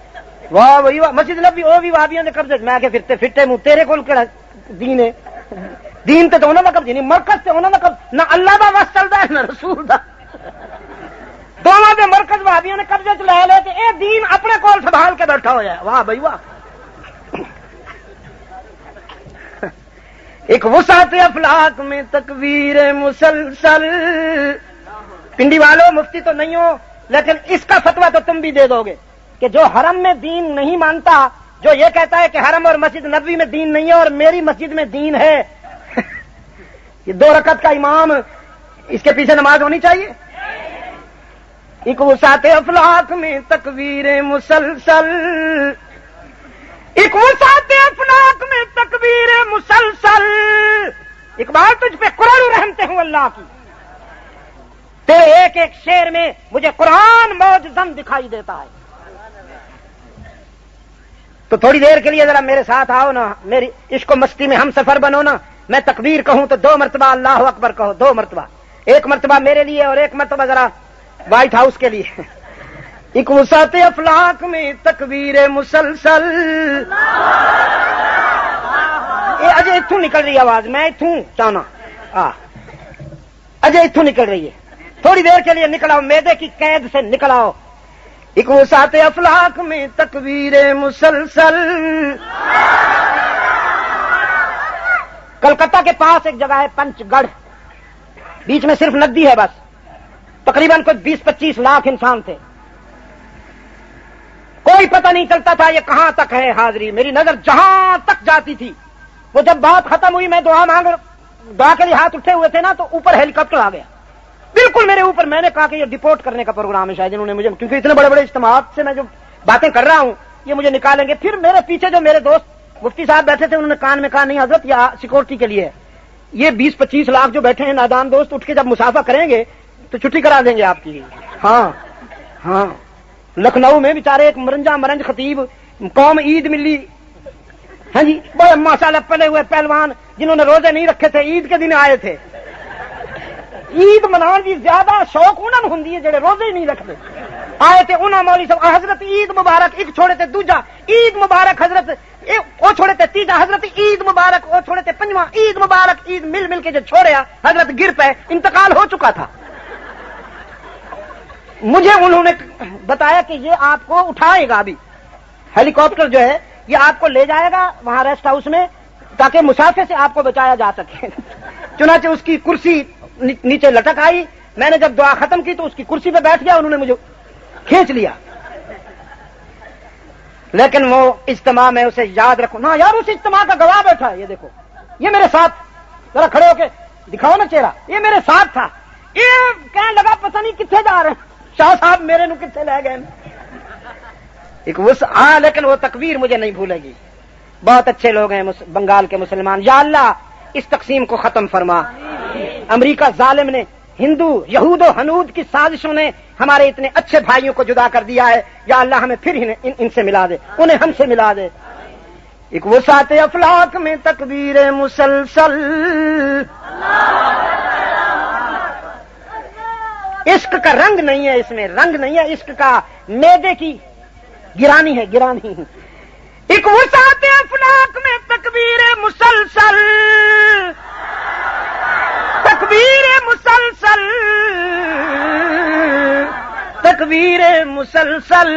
واہ وہی واہ. مسجد نبوی وہ بھی وہابیاں دے قبضے چ. میں کہ پھر فٹے منہ تیرے کول کیڑا دین ہے؟ دین تے انہاں دا قبضہ نہیں, مرکز تے انہاں دا قبضہ. نہ اللہ دا وس چلدا ہے نہ رسول دا. دونوں دے مرکز وہابیاں نے قبضے چ لے تے اے دین اپنے کول سنبھال کے بیٹھا ہویا ہے. واہ بھائی واہ. ایک وسعت افلاک میں تکبیر مسلسل. پنڈی والوں مفتی تو نہیں ہو لیکن اس کا فتویٰ تو تم بھی دے دو گے کہ جو حرم میں دین نہیں مانتا, جو یہ کہتا ہے کہ حرم اور مسجد نبوی میں دین نہیں ہے اور میری مسجد میں دین ہے, یہ 2 رکعت کا امام, اس کے پیچھے نماز ہونی چاہیے. ایک وسعت افلاک میں تکبیر مسلسل, ایک وسعت افلاک میں تکبیر مسلسل. اقبال تجھ پہ قرآن رحمتے ہوں اللہ کی, تیرے ایک ایک شعر میں مجھے قرآن معجزن دکھائی دیتا ہے. تو تھوڑی دیر کے لیے ذرا میرے ساتھ آؤ نا, میری عشق و مستی میں ہم سفر بنو نا. میں تکبیر کہوں تو 2 مرتبہ اللہ اکبر کہو, 2 مرتبہ. 1 مرتبہ میرے لیے اور 1 مرتبہ ذرا وائٹ ہاؤس کے لیے. ایک وسعت افلاک میں تکبیر مسلسل. یہ اجے اتوں نکل رہی آواز, میں اتوں چاہنا اجے اتوں نکل رہی ہے. تھوڑی دیر کے لیے نکل آؤ, میدے کی قید سے نکل آؤ. ایک وسعت افلاک میں تکبیر مسلسل. کلکتہ کے پاس ایک جگہ ہے پنچ گڑھ, بیچ میں صرف ندی ہے بس. تقریباً کوئی 20-25 لاکھ انسان تھے. کوئی پتہ نہیں چلتا تھا یہ کہاں تک ہے حاضری. میری نظر جہاں تک جاتی تھی. وہ جب بات ختم ہوئی, میں دعا کے لیے ہاتھ اٹھے ہوئے تھے نا, تو اوپر ہیلی کاپٹر آ گیا بالکل میرے اوپر. میں نے کہا کہ یہ ڈپورٹ کرنے کا پروگرام ہے شاید انہوں نے مجھے, کیونکہ اتنے بڑے بڑے اجتماعات سے میں جو باتیں کر رہا ہوں یہ مجھے نکالیں گے. پھر میرے پیچھے جو میرے دوست مفتی صاحب بیٹھے تھے انہوں نے کان میں کہا نہیں حضرت یہ سیکورٹی کے لیے ہے. یہ 20-25 لاکھ جو بیٹھے ہیں نادان دوست, اٹھ کے جب مسافہ کریں گے تو چھٹی کرا دیں گے آپ کی. ہاں لکھنؤ میں بیچارے ایک مرنج خطیب, قوم عید ملی, ہاں جی, بڑے ماشاءاللہ پلے ہوئے پہلوان جنہوں نے روزے نہیں رکھے تھے, عید کے دن آئے تھے. عید مناؤ کی زیادہ شوق انہوں ہوں جڑے روزے ہی نہیں رکھتے. آئے تھے انہوں مولوی صاحب, حضرت عید مبارک, ایک چھوڑے تھے دوجا عید مبارک حضرت, وہ چھوڑے تھے تیجا حضرت عید مبارک, وہ چھوڑے تھے پنجواں عید مبارک. عید مل کے جو چھوڑیا حضرت گر پہ, انتقال ہو چکا تھا. مجھے انہوں نے بتایا کہ یہ آپ کو اٹھائے گا, ابھی ہیلی کاپٹر جو ہے یہ آپ کو لے جائے گا وہاں ریسٹ ہاؤس میں تاکہ مسافر سے آپ کو بچایا جا سکے. چنانچہ اس کی کرسی نیچے لٹک آئی. میں نے جب دعا ختم کی تو اس کی کرسی پہ بیٹھ گیا, انہوں نے مجھے کھینچ لیا. لیکن وہ اجتماع میں اسے یاد رکھو نا یار, اس اجتماع کا گواہ بیٹھا ہے. یہ دیکھو, یہ میرے ساتھ, ذرا کھڑے ہو کے دکھاؤ نا چہرہ, یہ میرے ساتھ تھا. یہ کہنے لگا پتہ نہیں کتنے جا رہے ہیں شاہ صاحب, میرے نو کتنے لے گئے. ایک لیکن وہ تکبیر مجھے نہیں بھولے گی. بہت اچھے لوگ ہیں بنگال کے مسلمان. یا اللہ اس تقسیم کو ختم فرما. امریکہ ظالم نے, ہندو یہود و ہنود کی سازشوں نے ہمارے اتنے اچھے بھائیوں کو جدا کر دیا ہے. یا اللہ ہمیں پھر ان سے ملا دے, انہیں ہم سے ملا دے. ایک وسعت افلاک میں تکبیر مسلسل. عشق کا رنگ نہیں ہے, اس میں رنگ نہیں ہے عشق کا, میدے کی گرانی ہے, گرانی. ایک وسعت افلاک میں تکبیر مسلسل, تکبیر مسلسل, تکبیر مسلسل.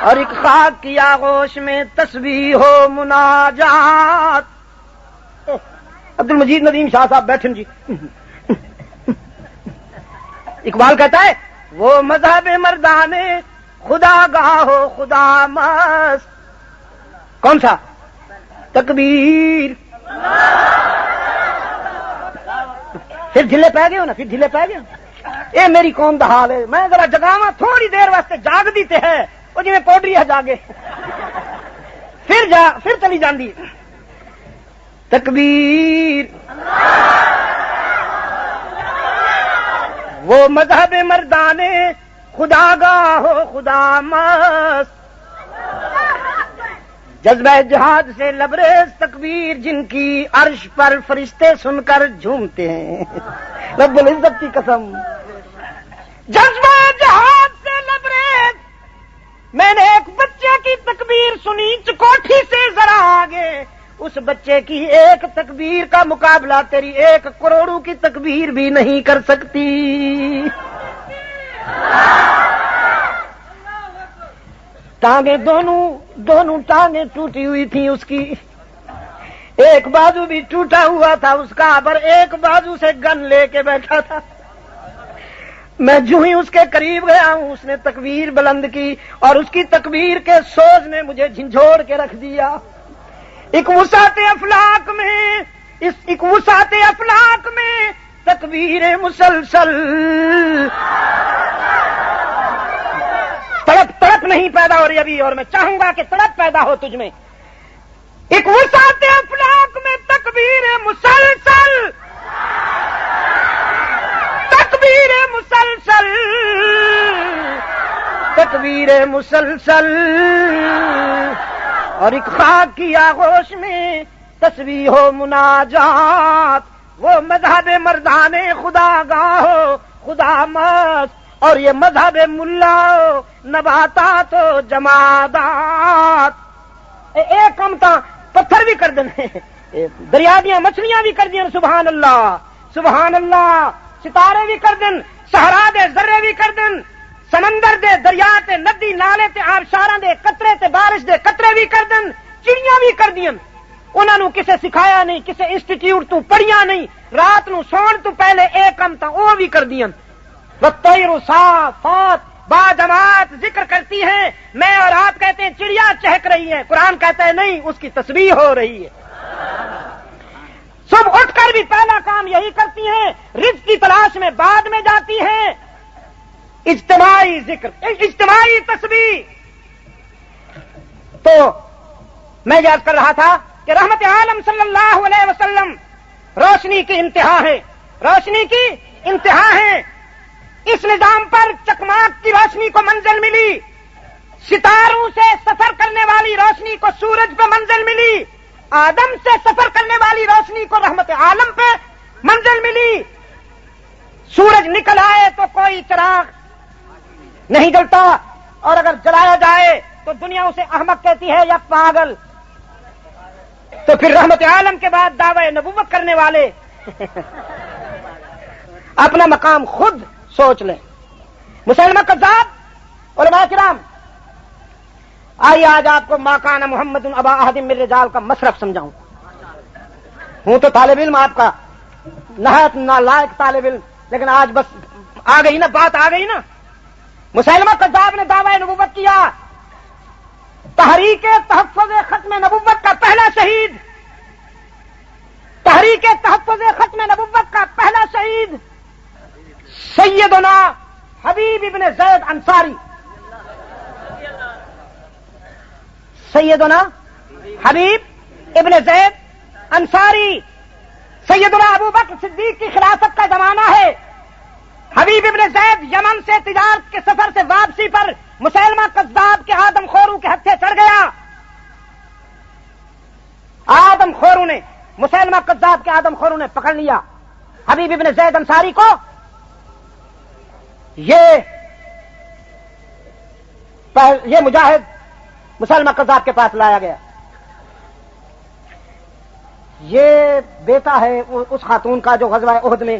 اور ایک خاک کی آغوش میں تسبیح ہو مناجات. عبد المجید ندیم شاہ صاحب بیٹھن جی. اقبال کہتا ہے وہ مذہب مردانے خدا گاہ ہو خدا مست. کون سا؟ تکبیر. پھر ڈھیلے پہ گئے ہو نا, پھر ڈھیلے پہ گئے. اے میری قوم دا حال ہے, میں ذرا جگاواں تھوڑی دیر واسطے جاگ دیتے ہیں, وہ جی میں پوڈری ہے جاگے, پھر چلی جاندی. تکبیر. وہ مذہب مردانے خدا گاہ ہو خدا مست. جذبہ جہاد سے لبریز تکبیر جن کی عرش پر فرشتے سن کر جھومتے ہیں. رب العزت کی قسم، جذبہ جہاد سے لبریز میں نے ایک بچے کی تکبیر سنی چکوٹھی سے ذرا آگے، اس بچے کی ایک تکبیر کا مقابلہ تیری 1 کروڑوں کی تکبیر بھی نہیں کر سکتی۔ ٹانگیں دونوں ٹانگیں ٹوٹی ہوئی تھیں اس کی، ایک بازو بھی ٹوٹا ہوا تھا اس کا، پر ایک بازو سے گن لے کے بیٹھا تھا۔ میں جو ہی اس کے قریب گیا ہوں اس نے تکبیر بلند کی، اور اس کی تکبیر کے سوز نے مجھے جھنجھوڑ کے رکھ دیا۔ ایک وسعت افلاک میں تکبیر مسلسل، تڑپ نہیں پیدا ہو رہی ابھی، اور میں چاہوں گا کہ تڑپ پیدا ہو تجھ میں۔ ایک وسعت افلاک میں تکبیر مسلسل، تکبیر مسلسل، تکبیر مسلسل، اور ایک خاک کی آغوش میں تسبیح و مناجات، وہ مذہب مردان خدا گاہ خدا مست، اور یہ مذہب ملا نباتات و جمادات۔ ایک کم تا پتھر بھی کر دیں، دریا دیاں مچھلیاں بھی کر دیں، سبحان اللہ سبحان اللہ، ستارے بھی کر دیں، صحرا دے ذرے بھی کر دیں، سمندر دے دریا تے ندی نالے تے آبشاراں دے قطرے تے بارش دے قطرے بھی کر دیں، چڑیاں بھی کر دیں۔ انہاں نو کسے سکھایا نہیں، کسے انسٹیٹیوٹ تو پڑھیا نہیں، رات نو سون تو پہلے ایک کم تا وہ بھی کر دیں۔ والطیر صافات، باجماعت ذکر کرتی ہے، میں اور آپ کہتے ہیں چڑیا چہک رہی ہے، قرآن کہتا ہے نہیں، اس کی تسبیح ہو رہی ہے۔ صبح اٹھ کر بھی پہلا کام یہی کرتی ہیں، رزق کی تلاش میں بعد میں جاتی ہیں، اجتماعی ذکر، اجتماعی تسبیح۔ تو میں یاد کر رہا تھا کہ رحمت عالم صلی اللہ علیہ وسلم روشنی کی انتہا ہے، روشنی کی انتہا ہے۔ اس نظام پر چکماک کی روشنی کو منزل ملی، ستاروں سے سفر کرنے والی روشنی کو سورج پہ منزل ملی، آدم سے سفر کرنے والی روشنی کو رحمت عالم پہ منزل ملی۔ سورج نکل آئے تو کوئی چراغ نہیں جلتا، اور اگر جلایا جائے تو دنیا اسے احمق کہتی ہے یا پاگل۔ تو پھر رحمت عالم کے بعد دعوی نبوت کرنے والے اپنا مقام خود سوچ لیں۔ مسلمہ کذاب، علماء کرام، آئیے آج آپ کو ما کان محمد ابا احد من الرجال کا مصرف سمجھاؤں۔ ہوں تو طالب علم آپ کا نہایت نالائق طالب علم، لیکن آج بس آ گئی نا، بات آ گئی نا۔ مسلمہ کذاب نے دعوی نبوت کیا، تحریک تحفظ ختم نبوت کا پہلا شہید، تحریک تحفظ ختم نبوت کا پہلا شہید سیدنا حبیب ابن زید انصاری، سیدنا حبیب ابن زید انصاری۔ سیدنا ابو بکر صدیق کی خلافت کا زمانہ ہے، حبیب ابن زید یمن سے تجارت کے سفر سے واپسی پر مسلمہ کذاب کے آدم خوروں کے ہتھے چڑھ گیا۔ آدم خوروں نے، مسلمہ کذاب کے آدم خوروں نے پکڑ لیا حبیب ابن زید انصاری کو۔ یہ مجاہد مسلمہ کذاب کے پاس لایا گیا۔ یہ بیٹا ہے اس خاتون کا جو غزوہ احد میں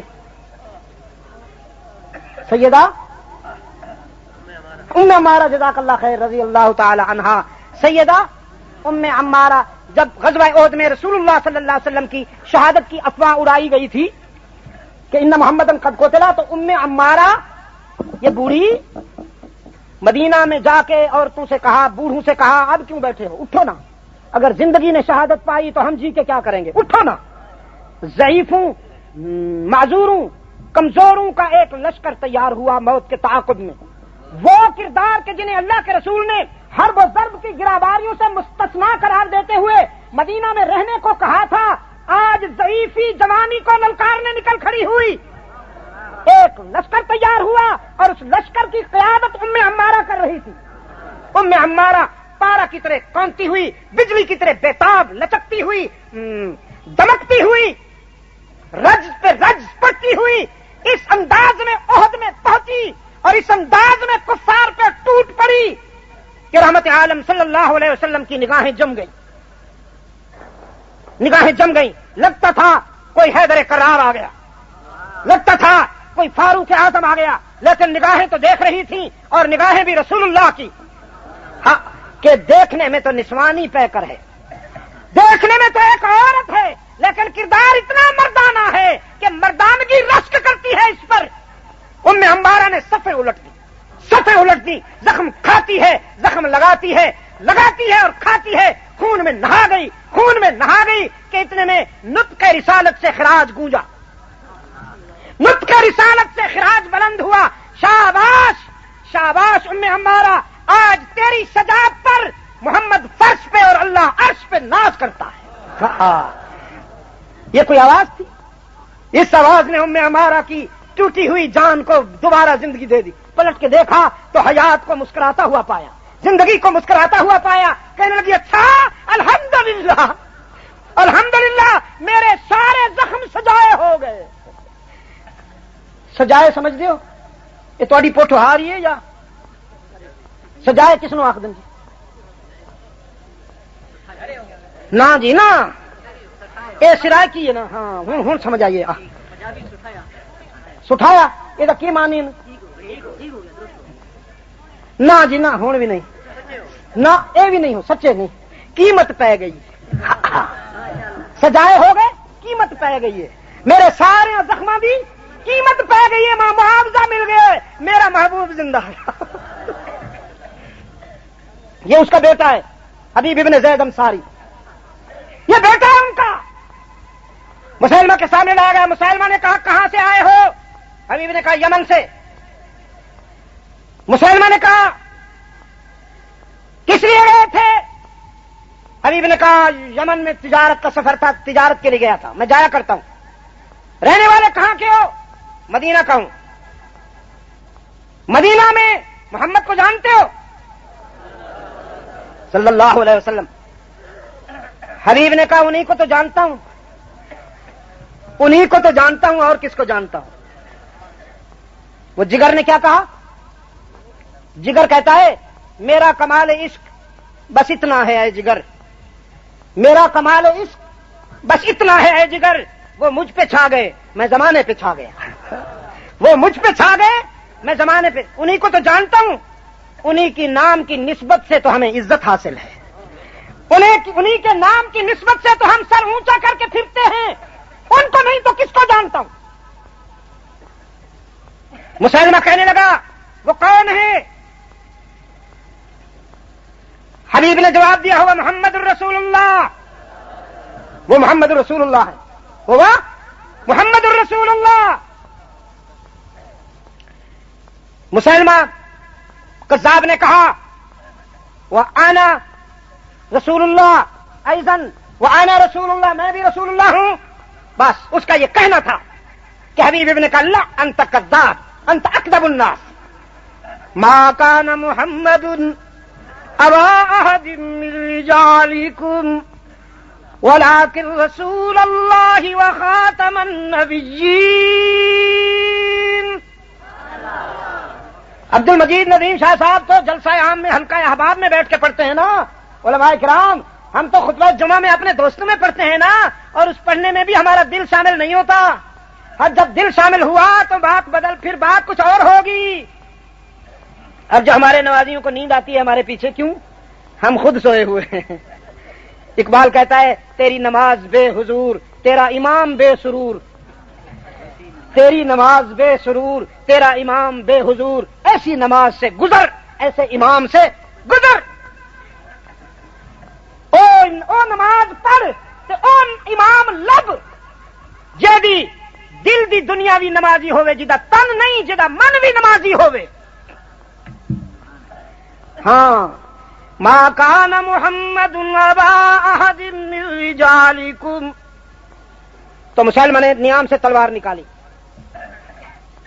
سیدہ ام عمارہ جزاک اللہ خیر رضی اللہ تعالی عنہا، سیدہ ام عمارہ، جب غزوہ احد میں رسول اللہ صلی اللہ علیہ وسلم کی شہادت کی افواہ اڑائی گئی تھی کہ ان محمدن قد قتلا، تو ام عمارہ یہ بوڑھی مدینہ میں جا کے عورتوں سے کہا، بوڑھوں سے کہا اب کیوں بیٹھے ہو، اٹھو نا، اگر زندگی نے شہادت پائی تو ہم جی کے کیا کریں گے، اٹھو نا۔ ضعیفوں، معذوروں، کمزوروں کا ایک لشکر تیار ہوا موت کے تعاقب میں، وہ کردار کے جنہیں اللہ کے رسول نے حرب و ضرب کی گراباریوں سے مستثنا قرار دیتے ہوئے مدینہ میں رہنے کو کہا تھا، آج ضعیفی جوانی کو للکارنے نکل کھڑی ہوئی، ایک لشکر تیار ہوا، اور اس لشکر کی قیادت ام عمارہ کر رہی تھی۔ ام عمارہ پارا کی طرح کونتی ہوئی، بجلی کی طرح بےتاب لچکتی ہوئی، دمکتی ہوئی، رج پہ رج پڑتی ہوئی، اس انداز میں عہد میں پہنچی اور اس انداز میں کفار پہ ٹوٹ پڑی کہ رحمت عالم صلی اللہ علیہ وسلم کی نگاہیں جم گئی، نگاہیں جم گئی. لگتا تھا کوئی حیدر کرار آ گیا، لگتا تھا کوئی فاروق اعظم آ گیا، لیکن نگاہیں تو دیکھ رہی تھیں، اور نگاہیں بھی رسول اللہ کی. ہاں کہ دیکھنے میں تو نسوانی پہ کر ہے، دیکھنے میں تو ایک عورت ہے، لیکن کردار اتنا مردانہ ہے کہ مردانگی رشک کرتی ہے اس پر. ام عمارہ نے صفیں الٹ دی، صفیں الٹ دی. زخم کھاتی ہے، زخم لگاتی ہے، لگاتی ہے اور کھاتی ہے. خون میں نہا گئی، خون میں نہا گئی کہ اتنے میں نطق رسالت سے خراج گونجا، نطق رسالت سے خراج بلند ہوا. شاباش شاباش ام عمارہ، آج تیری سجاد پر محمد فرش پہ اور اللہ عرش پہ ناز کرتا ہے. یہ کوئی آواز تھی؟ اس آواز نے ام عمارہ کی ٹوٹی ہوئی جان کو دوبارہ زندگی دے دی. پلٹ کے دیکھا تو حیات کو مسکراتا ہوا پایا، زندگی کو مسکراتا ہوا پایا. کہنے لگی اچھا الحمدللہ الحمدللہ میرے سارے زخم سجائے ہو گئے. سجائے سمجھ دیو یہ تھوڑی پوٹھوہاری ہے یا سجائے کس نو آخ دیں جی؟ نہ جی نہ اے سرائے کی ہے نا. ہاں ہوں سمجھ آئیے. سٹھایا یہ کی مانی نہ جی نہ ہوں بھی نہیں، نہ اے بھی نہیں ہو سچے نہیں. قیمت پہ گئی، سجائے ہو گئے، قیمت پہ گئی ہے. میرے سارے زخماں بھی قیمت پہ گئی ہے، معاوضہ مل گیا ہے، میرا محبوب زندہ ہے. یہ اس کا بیٹا ہے حبیب ابن زید انصاری، یہ بیٹا ہے ان کا. مسلمہ کے سامنے لایا گیا. مسلمہ نے کہا کہاں سے آئے ہو؟ حبیب نے کہا یمن سے. مسلمہ نے کہا کس لیے گئے تھے؟ حبیب نے کہا یمن میں تجارت کا سفر تھا، تجارت کے لیے گیا تھا، میں جایا کرتا ہوں. رہنے والے کہاں کے ہو؟ مدینہ کا ہوں. مدینہ میں محمد کو جانتے ہو صلی اللہ علیہ وسلم؟ حبیب نے کہا انہی کو تو جانتا ہوں، انہی کو تو جانتا ہوں، اور کس کو جانتا ہوں؟ وہ جگر نے کیا کہا؟ جگر کہتا ہے میرا کمال عشق بس اتنا ہے اے جگر، میرا کمال عشق بس اتنا ہے اے جگر. وہ مجھ پہ چھا گئے، میں زمانے پہ چھا گیا. وہ مجھ پہ چھا گئے، میں زمانے پہ. انہی کو تو جانتا ہوں، انہی کی نام کی نسبت سے تو ہمیں عزت حاصل ہے، انہی کے نام کی نسبت سے تو ہم سر اونچا کر کے پھرتے ہیں. ان کو نہیں تو کس کو جانتا ہوں؟ مسلمہ کہنے لگا وہ کون ہے؟ حبیب نے جواب دیا ہوا محمد الرسول اللہ. وہ محمد الرسول اللہ ہے، وہ محمد الرسول اللہ. مسلمہ کذاب نے کہا وَأَنَا رسول اللہ ایضاً وَأَنَا رسول اللہ، میں بھی رسول اللہ ہوں. بس اس کا یہ کہنا تھا کہ حبیب ابن کا اللہ انت کذاب انت اکذب الناس. ما کان محمد ابا احد من رجالکم ولكن رسول اللہ وخاتم النبیین. عبد المجید ندیم شاہ صاحب تو جلسہ عام میں حلقہ احباب میں بیٹھ کے پڑھتے ہیں نا علماء کرام. ہم تو خطبہ جمعہ میں اپنے دوستوں میں پڑھتے ہیں نا، اور اس پڑھنے میں بھی ہمارا دل شامل نہیں ہوتا. اور جب دل شامل ہوا تو بات بدل، پھر بات کچھ اور ہوگی. اب جو ہمارے نوازیوں کو نیند آتی ہے ہمارے پیچھے کیوں؟ ہم خود سوئے ہوئے ہیں. اقبال کہتا ہے تیری نماز بے حضور تیرا امام بے سرور، تیری نماز بے سرور تیرا امام بے حضور. ایسی نماز سے گزر، ایسے امام سے گزر. او نماز پڑھ تے او امام لب جیدی دل دی دنیاوی نمازی ہوئے، جدا تن نہیں، جدا من بھی نمازی ہوئے. ہاں ما کان محمد ابا احد من رجالکم. تو مسلمان نے نیام سے تلوار نکالی.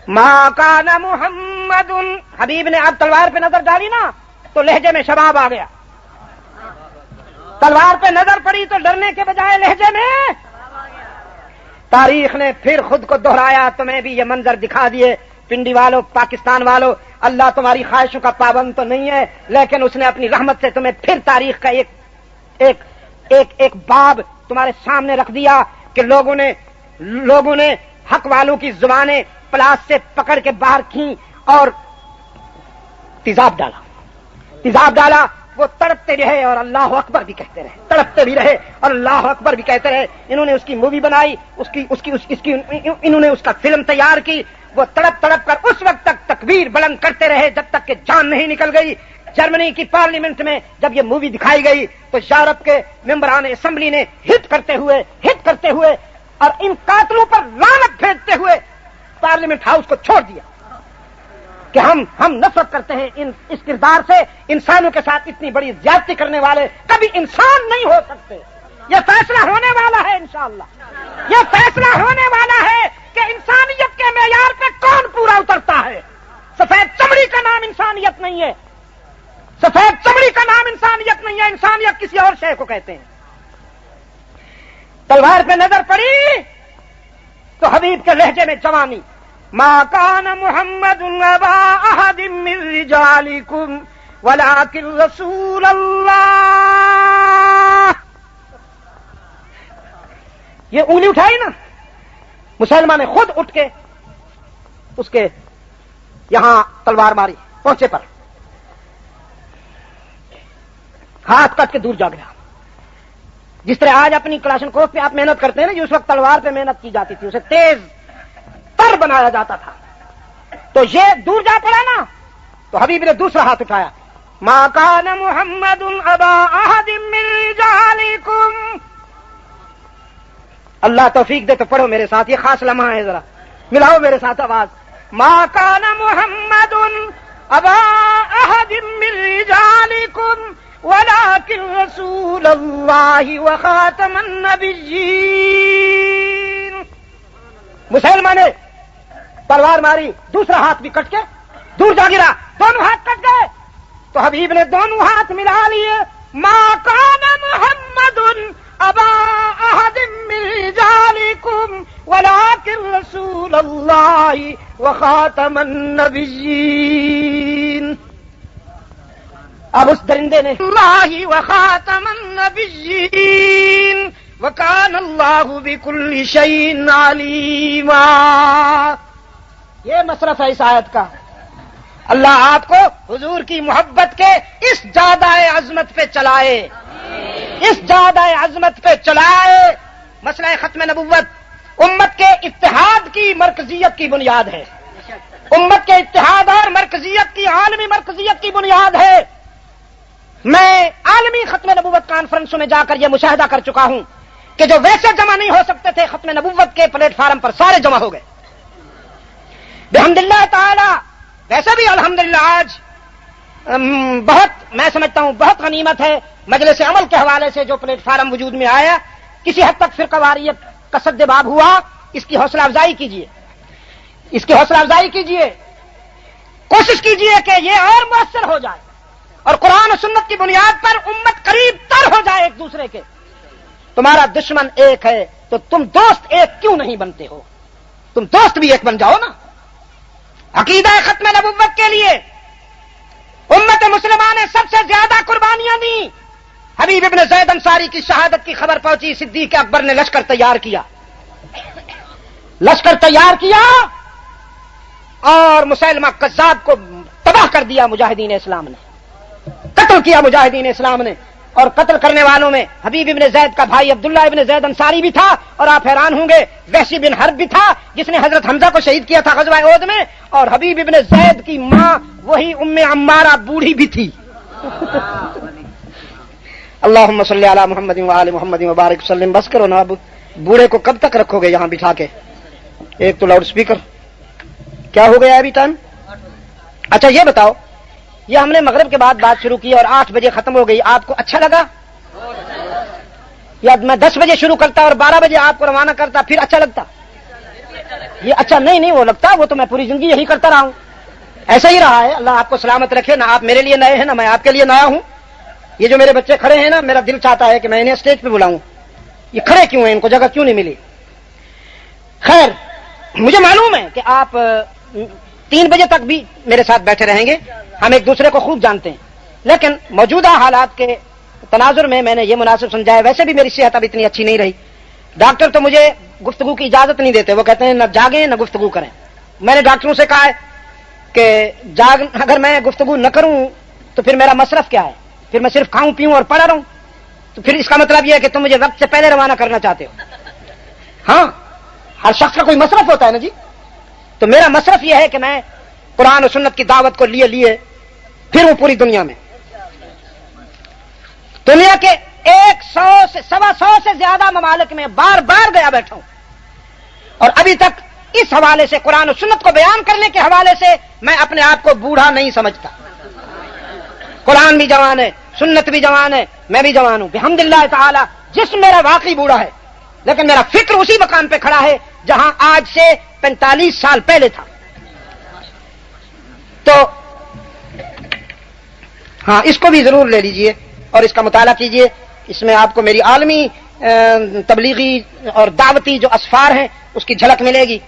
ما کان محمد، حبیب نے اب تلوار پہ نظر ڈالی نا تو لہجے میں شباب آ گیا. تلوار پہ نظر پڑی تو ڈرنے کے بجائے لہجے میں تاریخ نے پھر خود کو دہرایا، تمہیں بھی یہ منظر دکھا دیے۔ پنڈی والوں، پاکستان والوں، اللہ تمہاری خواہشوں کا پابند تو نہیں ہے، لیکن اس نے اپنی رحمت سے تمہیں پھر تاریخ کا ایک باب تمہارے سامنے رکھ دیا کہ لوگوں نے حق والوں کی زبانیں پلاس سے پکڑ کے باہر کھیں اور تیزاب ڈالا، وہ تڑپتے رہے اور اللہ اکبر بھی کہتے رہے، تڑپتے بھی رہے اور اللہ اکبر بھی کہتے رہے۔ انہوں نے اس کی مووی بنائی، انہوں نے اس کا فلم تیار کی، وہ تڑپ کر اس وقت تک تکبیر بلند کرتے رہے جب تک کہ جان نہیں نکل گئی۔ جرمنی کی پارلیمنٹ میں جب یہ مووی دکھائی گئی تو یورپ کے ممبران اسمبلی نے ہٹ کرتے ہوئے اور ان قاتلوں پر لعنت بھیجتے ہوئے پارلیمنٹ ہاؤس کو چھوڑ دیا کہ ہم نفرت کرتے ہیں اس کردار سے۔ انسانوں کے ساتھ اتنی بڑی زیادتی کرنے والے کبھی انسان نہیں ہو سکتے۔ یہ فیصلہ ہونے والا ہے انشاءاللہ، یہ فیصلہ ہونے والا ہے کہ انسانیت کے معیار پہ کون پورا اترتا ہے۔ سفید چمڑی کا نام انسانیت نہیں ہے، سفید چمڑی کا نام انسانیت نہیں ہے، انسانیت کسی اور شے کو کہتے ہیں۔ تلوار پہ نظر پڑی تو حبیب کے لہجے میں جوانی، ما کان محمد ابا احد من رجالکم ولکن رسول اللہ۔ یہ انگلی اٹھائی نا، مسلمان نے خود اٹھ کے اس کے یہاں تلوار ماری پونچے پر، ہاتھ کٹ کے دور جا گیا۔ جس طرح آج اپنی کلاشن کوف پہ آپ محنت کرتے ہیں نا، جو اس وقت تلوار پہ محنت کی جاتی تھی، اسے تیز تر بنایا جاتا تھا، تو یہ دور جا پڑا نا، تو حبیب نے دوسرا ہاتھ اٹھایا، ما کان محمد ابا احد من رجالکم۔ اللہ توفیق دے تو پڑھو میرے ساتھ، یہ خاص لمحہ ہے، ذرا ملاؤ میرے ساتھ آواز، ما کان محمد ابا احد من رجالکم ولکن رسول اللہ وخاتم النبیین۔ مسلمان نے تلوار ماری، دوسرا ہاتھ بھی کٹ کے دور جا گرا، دونوں ہاتھ کٹ گئے، تو حبیب نے دونوں ہاتھ ملا لیے، ما کان محمد ابا احد من رجالکم ولکن رسول اللہ وخاتم النبیین۔ اب اس درندے نے اللہ وخاتم النبیین وکان اللہ بکل شیء علیما۔ یہ مصرف ہے اس آیت کا۔ اللہ آپ کو حضور کی محبت کے اس جادہ عظمت پہ چلائے، اس جادہ عظمت پہ چلائے۔ مسئلہ ختم نبوت امت کے اتحاد کی مرکزیت کی بنیاد ہے، امت کے اتحاد اور مرکزیت کی، عالمی مرکزیت کی بنیاد ہے۔ میں عالمی ختم نبوت کانفرنسوں میں جا کر یہ مشاہدہ کر چکا ہوں کہ جو ویسے جمع نہیں ہو سکتے تھے ختم نبوت کے پلیٹ فارم پر سارے جمع ہو گئے بحمد اللہ تعالی۔ ویسے بھی الحمدللہ آج بہت، میں سمجھتا ہوں بہت غنیمت ہے مجلس عمل کے حوالے سے جو پلیٹ فارم وجود میں آیا، کسی حد تک فرقہ واریت کا سد باب ہوا۔ اس کی حوصلہ افزائی کیجیے، اس کی حوصلہ افزائی کیجیے، کوشش کیجیے کہ یہ اور مؤثر ہو جائے اور قرآن و سنت کی بنیاد پر امت قریب تر ہو جائے ایک دوسرے کے۔ تمہارا دشمن ایک ہے تو تم دوست ایک کیوں نہیں بنتے ہو؟ تم دوست بھی ایک بن جاؤ نا۔ عقیدہ ختم نبوت کے لیے امت مسلمہ نے سب سے زیادہ قربانیاں دی۔ حبیب ابن زید انصاری کی شہادت کی خبر پہنچی، صدیق اکبر نے لشکر تیار کیا اور مسیلمہ کذاب کو تباہ کر دیا۔ مجاہدین اسلام نے قتل کیا، مجاہدین اسلام نے، اور قتل کرنے والوں میں حبیب ابن زید کا بھائی عبداللہ ابن زید انصاری بھی تھا، اور آپ حیران ہوں گے وحشی بن حرب بھی تھا جس نے حضرت حمزہ کو شہید کیا تھا غزوہ احد میں، اور حبیب ابن زید کی ماں وہی ام عمارہ بوڑھی بھی تھی۔ اللہم صلی علی محمد وآل محمد وبارک وسلم۔ بس کرو نا، اب بوڑھے کو کب تک رکھو گے یہاں بٹھا کے؟ ایک تو لاؤڈ سپیکر، کیا ہو گیا ابھی ٹائم؟ اچھا یہ بتاؤ، یہ ہم نے مغرب کے بعد بات شروع کی اور 8 بجے ختم ہو گئی، آپ کو اچھا لگا؟ یا میں 10 بجے شروع کرتا اور 12 بجے آپ کو روانہ کرتا پھر اچھا لگتا؟ یہ اچھا نہیں وہ لگتا، وہ تو میں پوری زندگی یہی کرتا رہا ہوں، ایسا ہی رہا ہے۔ اللہ آپ کو سلامت رکھے، نہ آپ میرے لیے نئے ہیں نہ میں آپ کے لیے نیا ہوں۔ یہ جو میرے بچے کھڑے ہیں نا، میرا دل چاہتا ہے کہ میں انہیں اسٹیج پہ بلاؤں، یہ کھڑے کیوں ہیں؟ ان کو جگہ کیوں نہیں ملی؟ خیر مجھے معلوم ہے کہ آپ 3 بجے تک بھی میرے ساتھ بیٹھے رہیں گے، ہم ایک دوسرے کو خوب جانتے ہیں، لیکن موجودہ حالات کے تناظر میں نے یہ مناسب سمجھا ہے. ویسے بھی میری صحت اب اتنی اچھی نہیں رہی، ڈاکٹر تو مجھے گفتگو کی اجازت نہیں دیتے، وہ کہتے ہیں نہ جاگیں نہ گفتگو کریں. میں نے ڈاکٹروں سے کہا ہے کہ اگر میں گفتگو نہ کروں تو پھر میرا مصرف کیا ہے، پھر میں صرف کھاؤں پیوں اور پڑا رہوں، تو پھر اس کا مطلب یہ ہے کہ تم مجھے وقت سے پہلے روانہ کرنا چاہتے ہو. ہاں ہر شخص کا کوئی مصرف ہوتا ہے نا جی، تو میرا مصرف یہ ہے کہ میں قرآن و سنت کی دعوت کو لیے پھر وہ پوری دنیا میں، دنیا کے 100 سے 125 سے زیادہ ممالک میں بار بار گیا بیٹھا ہوں، اور ابھی تک اس حوالے سے قرآن و سنت کو بیان کرنے کے حوالے سے میں اپنے آپ کو بوڑھا نہیں سمجھتا. قرآن بھی جوان ہے، سنت بھی جوان ہے، میں بھی جوان ہوں بحمداللہ تعالی. جسم میرا واقعی بوڑھا ہے لیکن میرا فکر اسی مقام پہ کھڑا ہے جہاں آج سے 45 سال پہلے تھا. تو ہاں اس کو بھی ضرور لے لیجئے اور اس کا مطالعہ کیجئے. اس میں آپ کو میری عالمی تبلیغی اور دعوتی جو اسفار ہیں اس کی جھلک ملے گی.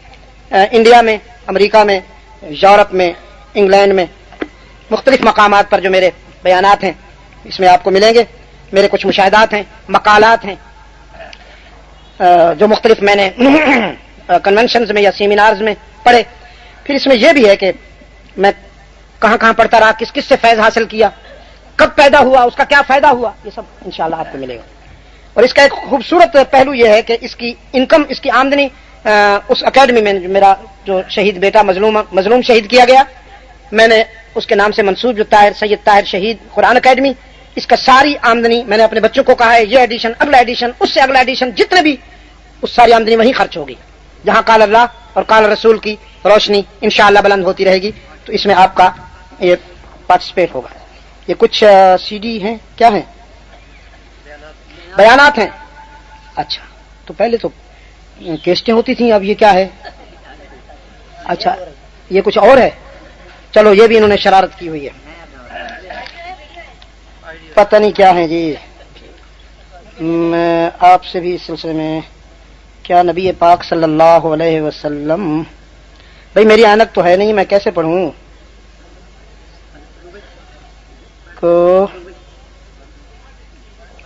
انڈیا میں، امریکہ میں، یورپ میں، انگلینڈ میں، مختلف مقامات پر جو میرے بیانات ہیں اس میں آپ کو ملیں گے. میرے کچھ مشاہدات ہیں، مقالات ہیں جو مختلف میں نے کنونشنز میں یا سیمینارز میں پڑھے. پھر اس میں یہ بھی ہے کہ میں کہاں کہاں پڑھتا رہا، کس کس سے فیض حاصل کیا، کب پیدا ہوا، اس کا کیا فائدہ ہوا، یہ سب انشاءاللہ آپ کو ملے گا. اور اس کا ایک خوبصورت پہلو یہ ہے کہ اس کی انکم، اس کی آمدنی اس اکیڈمی میں میرا جو شہید بیٹا مظلوم شہید کیا گیا، میں نے اس کے نام سے منسوب جو سید طاہر شہید قرآن اکیڈمی، اس کا ساری آمدنی میں نے اپنے بچوں کو کہا ہے یہ ایڈیشن، اگلا ایڈیشن، اس سے اگلا ایڈیشن، جتنے بھی اس ساری آمدنی وہیں خرچ ہوگی جہاں قال اللہ اور قال رسول کی روشنی انشاءاللہ بلند ہوتی رہے گی. تو اس میں آپ کا یہ پارٹیسپیٹ ہوگا. یہ کچھ سی ڈی ہیں، کیا ہیں؟ بیانات ہیں. اچھا تو پہلے تو کیسٹیں ہوتی تھیں، اب یہ کیا ہے؟ اچھا یہ کچھ اور ہے. چلو یہ بھی انہوں نے شرارت کی ہوئی ہے، پتہ نہیں کیا ہے جی. میں آپ سے بھی اس سلسلے میں، کیا نبی پاک صلی اللہ علیہ وسلم، بھئی میری عینک تو ہے نہیں، میں کیسے پڑھوں کو،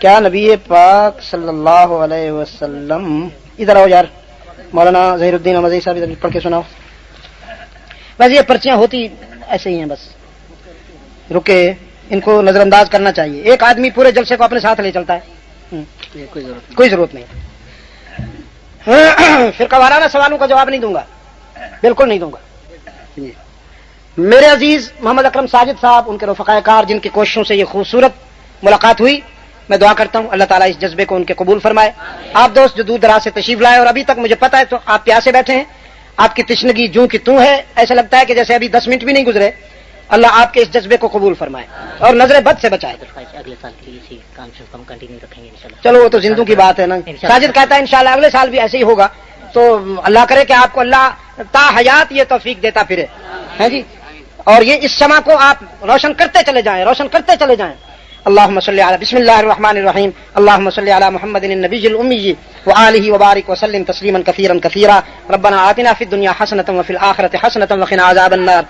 کیا نبی پاک صلی اللہ علیہ وسلم، ادھر آؤ یار مولانا ظہیر الدین احمدی صاحب، ادھر پڑھ کے سناؤ. بس یہ پرچیاں ہوتی ایسے ہی ہیں، بس رکے، ان کو نظر انداز کرنا چاہیے. ایک آدمی پورے جلسے کو اپنے ساتھ لے چلتا ہے، کوئی ضرورت نہیں. فرقہ وارانہ سوالوں کا جواب نہیں دوں گا، بالکل نہیں دوں گا. میرے عزیز محمد اکرم ساجد صاحب، ان کے رفقائے کار جن کی کوششوں سے یہ خوبصورت ملاقات ہوئی، میں دعا کرتا ہوں اللہ تعالیٰ اس جذبے کو ان کے قبول فرمائے. آپ دوست جو دور دراز سے تشریف لائے اور ابھی تک مجھے پتا ہے تو آپ پیاسے بیٹھے ہیں، آپ کی تشنگی جوں کی توں ہے، ایسا لگتا ہے کہ جیسے ابھی 10 منٹ بھی نہیں گزرے. اللہ آپ کے اس جذبے کو قبول فرمائے اور نظر بد سے بچائے. اگلے سال کے لیے اسی کام سے ہم کنٹینیو رکھیں گے انشاءاللہ. چلو وہ تو زندوں کی بات ہے نا. ساجد کہتا ہے انشاءاللہ اگلے سال بھی ایسے ہی ہوگا، تو اللہ کرے کہ آپ کو اللہ تا حیات یہ توفیق دیتا پھرے ہیں جی، اور یہ اس شمع کو آپ روشن کرتے چلے جائیں، روشن کرتے چلے جائیں. اللهم صل على، بسم الله الرحمن الرحيم، اللهم صل على محمد النبي الأمي وآله وبارك وسلم تسليما كثيرا كثيرا. ربنا آتنا في الدنيا حسنة وفي الآخرة حسنة وقنا عذاب النار.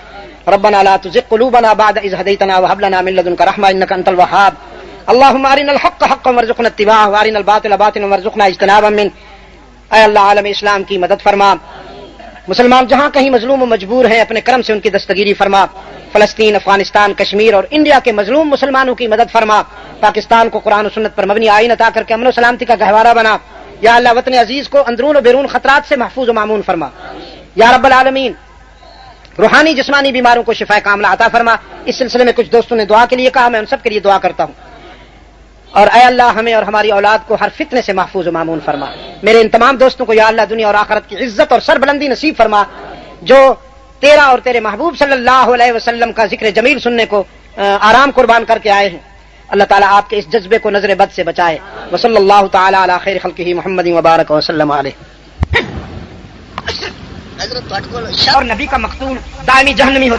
ربنا لا تزغ قلوبنا بعد إذ هديتنا وهب لنا من لدنك رحمة إنك أنت الوهاب. اللهم أرنا الحق حقا وارزقنا اتباعه وأرنا الباطل باطلا وارزقنا اجتنابا منه. اے اللہ عالم اسلام کی مدد فرما، مسلمان جہاں کہیں مظلوم و مجبور ہیں اپنے کرم سے ان کی دستگیری فرما. فلسطین، افغانستان، کشمیر اور انڈیا کے مظلوم مسلمانوں کی مدد فرما. پاکستان کو قرآن و سنت پر مبنی آئین عطا کر کے امن و سلامتی کا گہوارہ بنا. یا اللہ وطن عزیز کو اندرون و بیرون خطرات سے محفوظ و مامون فرما. یا رب العالمین روحانی جسمانی بیماروں کو شفا کاملہ عطا فرما. اس سلسلے میں کچھ دوستوں نے دعا کے لیے کہا، میں ان سب کے لیے دعا کرتا ہوں. اور اے اللہ ہمیں اور ہماری اولاد کو ہر فتنے سے محفوظ و مامون فرما. میرے ان تمام دوستوں کو یا اللہ دنیا اور آخرت کی عزت اور سربلندی نصیب فرما، جو تیرا اور تیرے محبوب صلی اللہ علیہ وسلم کا ذکر جمیل سننے کو آرام قربان کر کے آئے ہیں. اللہ تعالیٰ آپ کے اس جذبے کو نظر بد سے بچائے. وصلی اللہ تعالیٰ علی خیر خلقہ محمد وبارک وسلم علیہ. اور نبی کا مقتول دائمی جہنمی ہوتا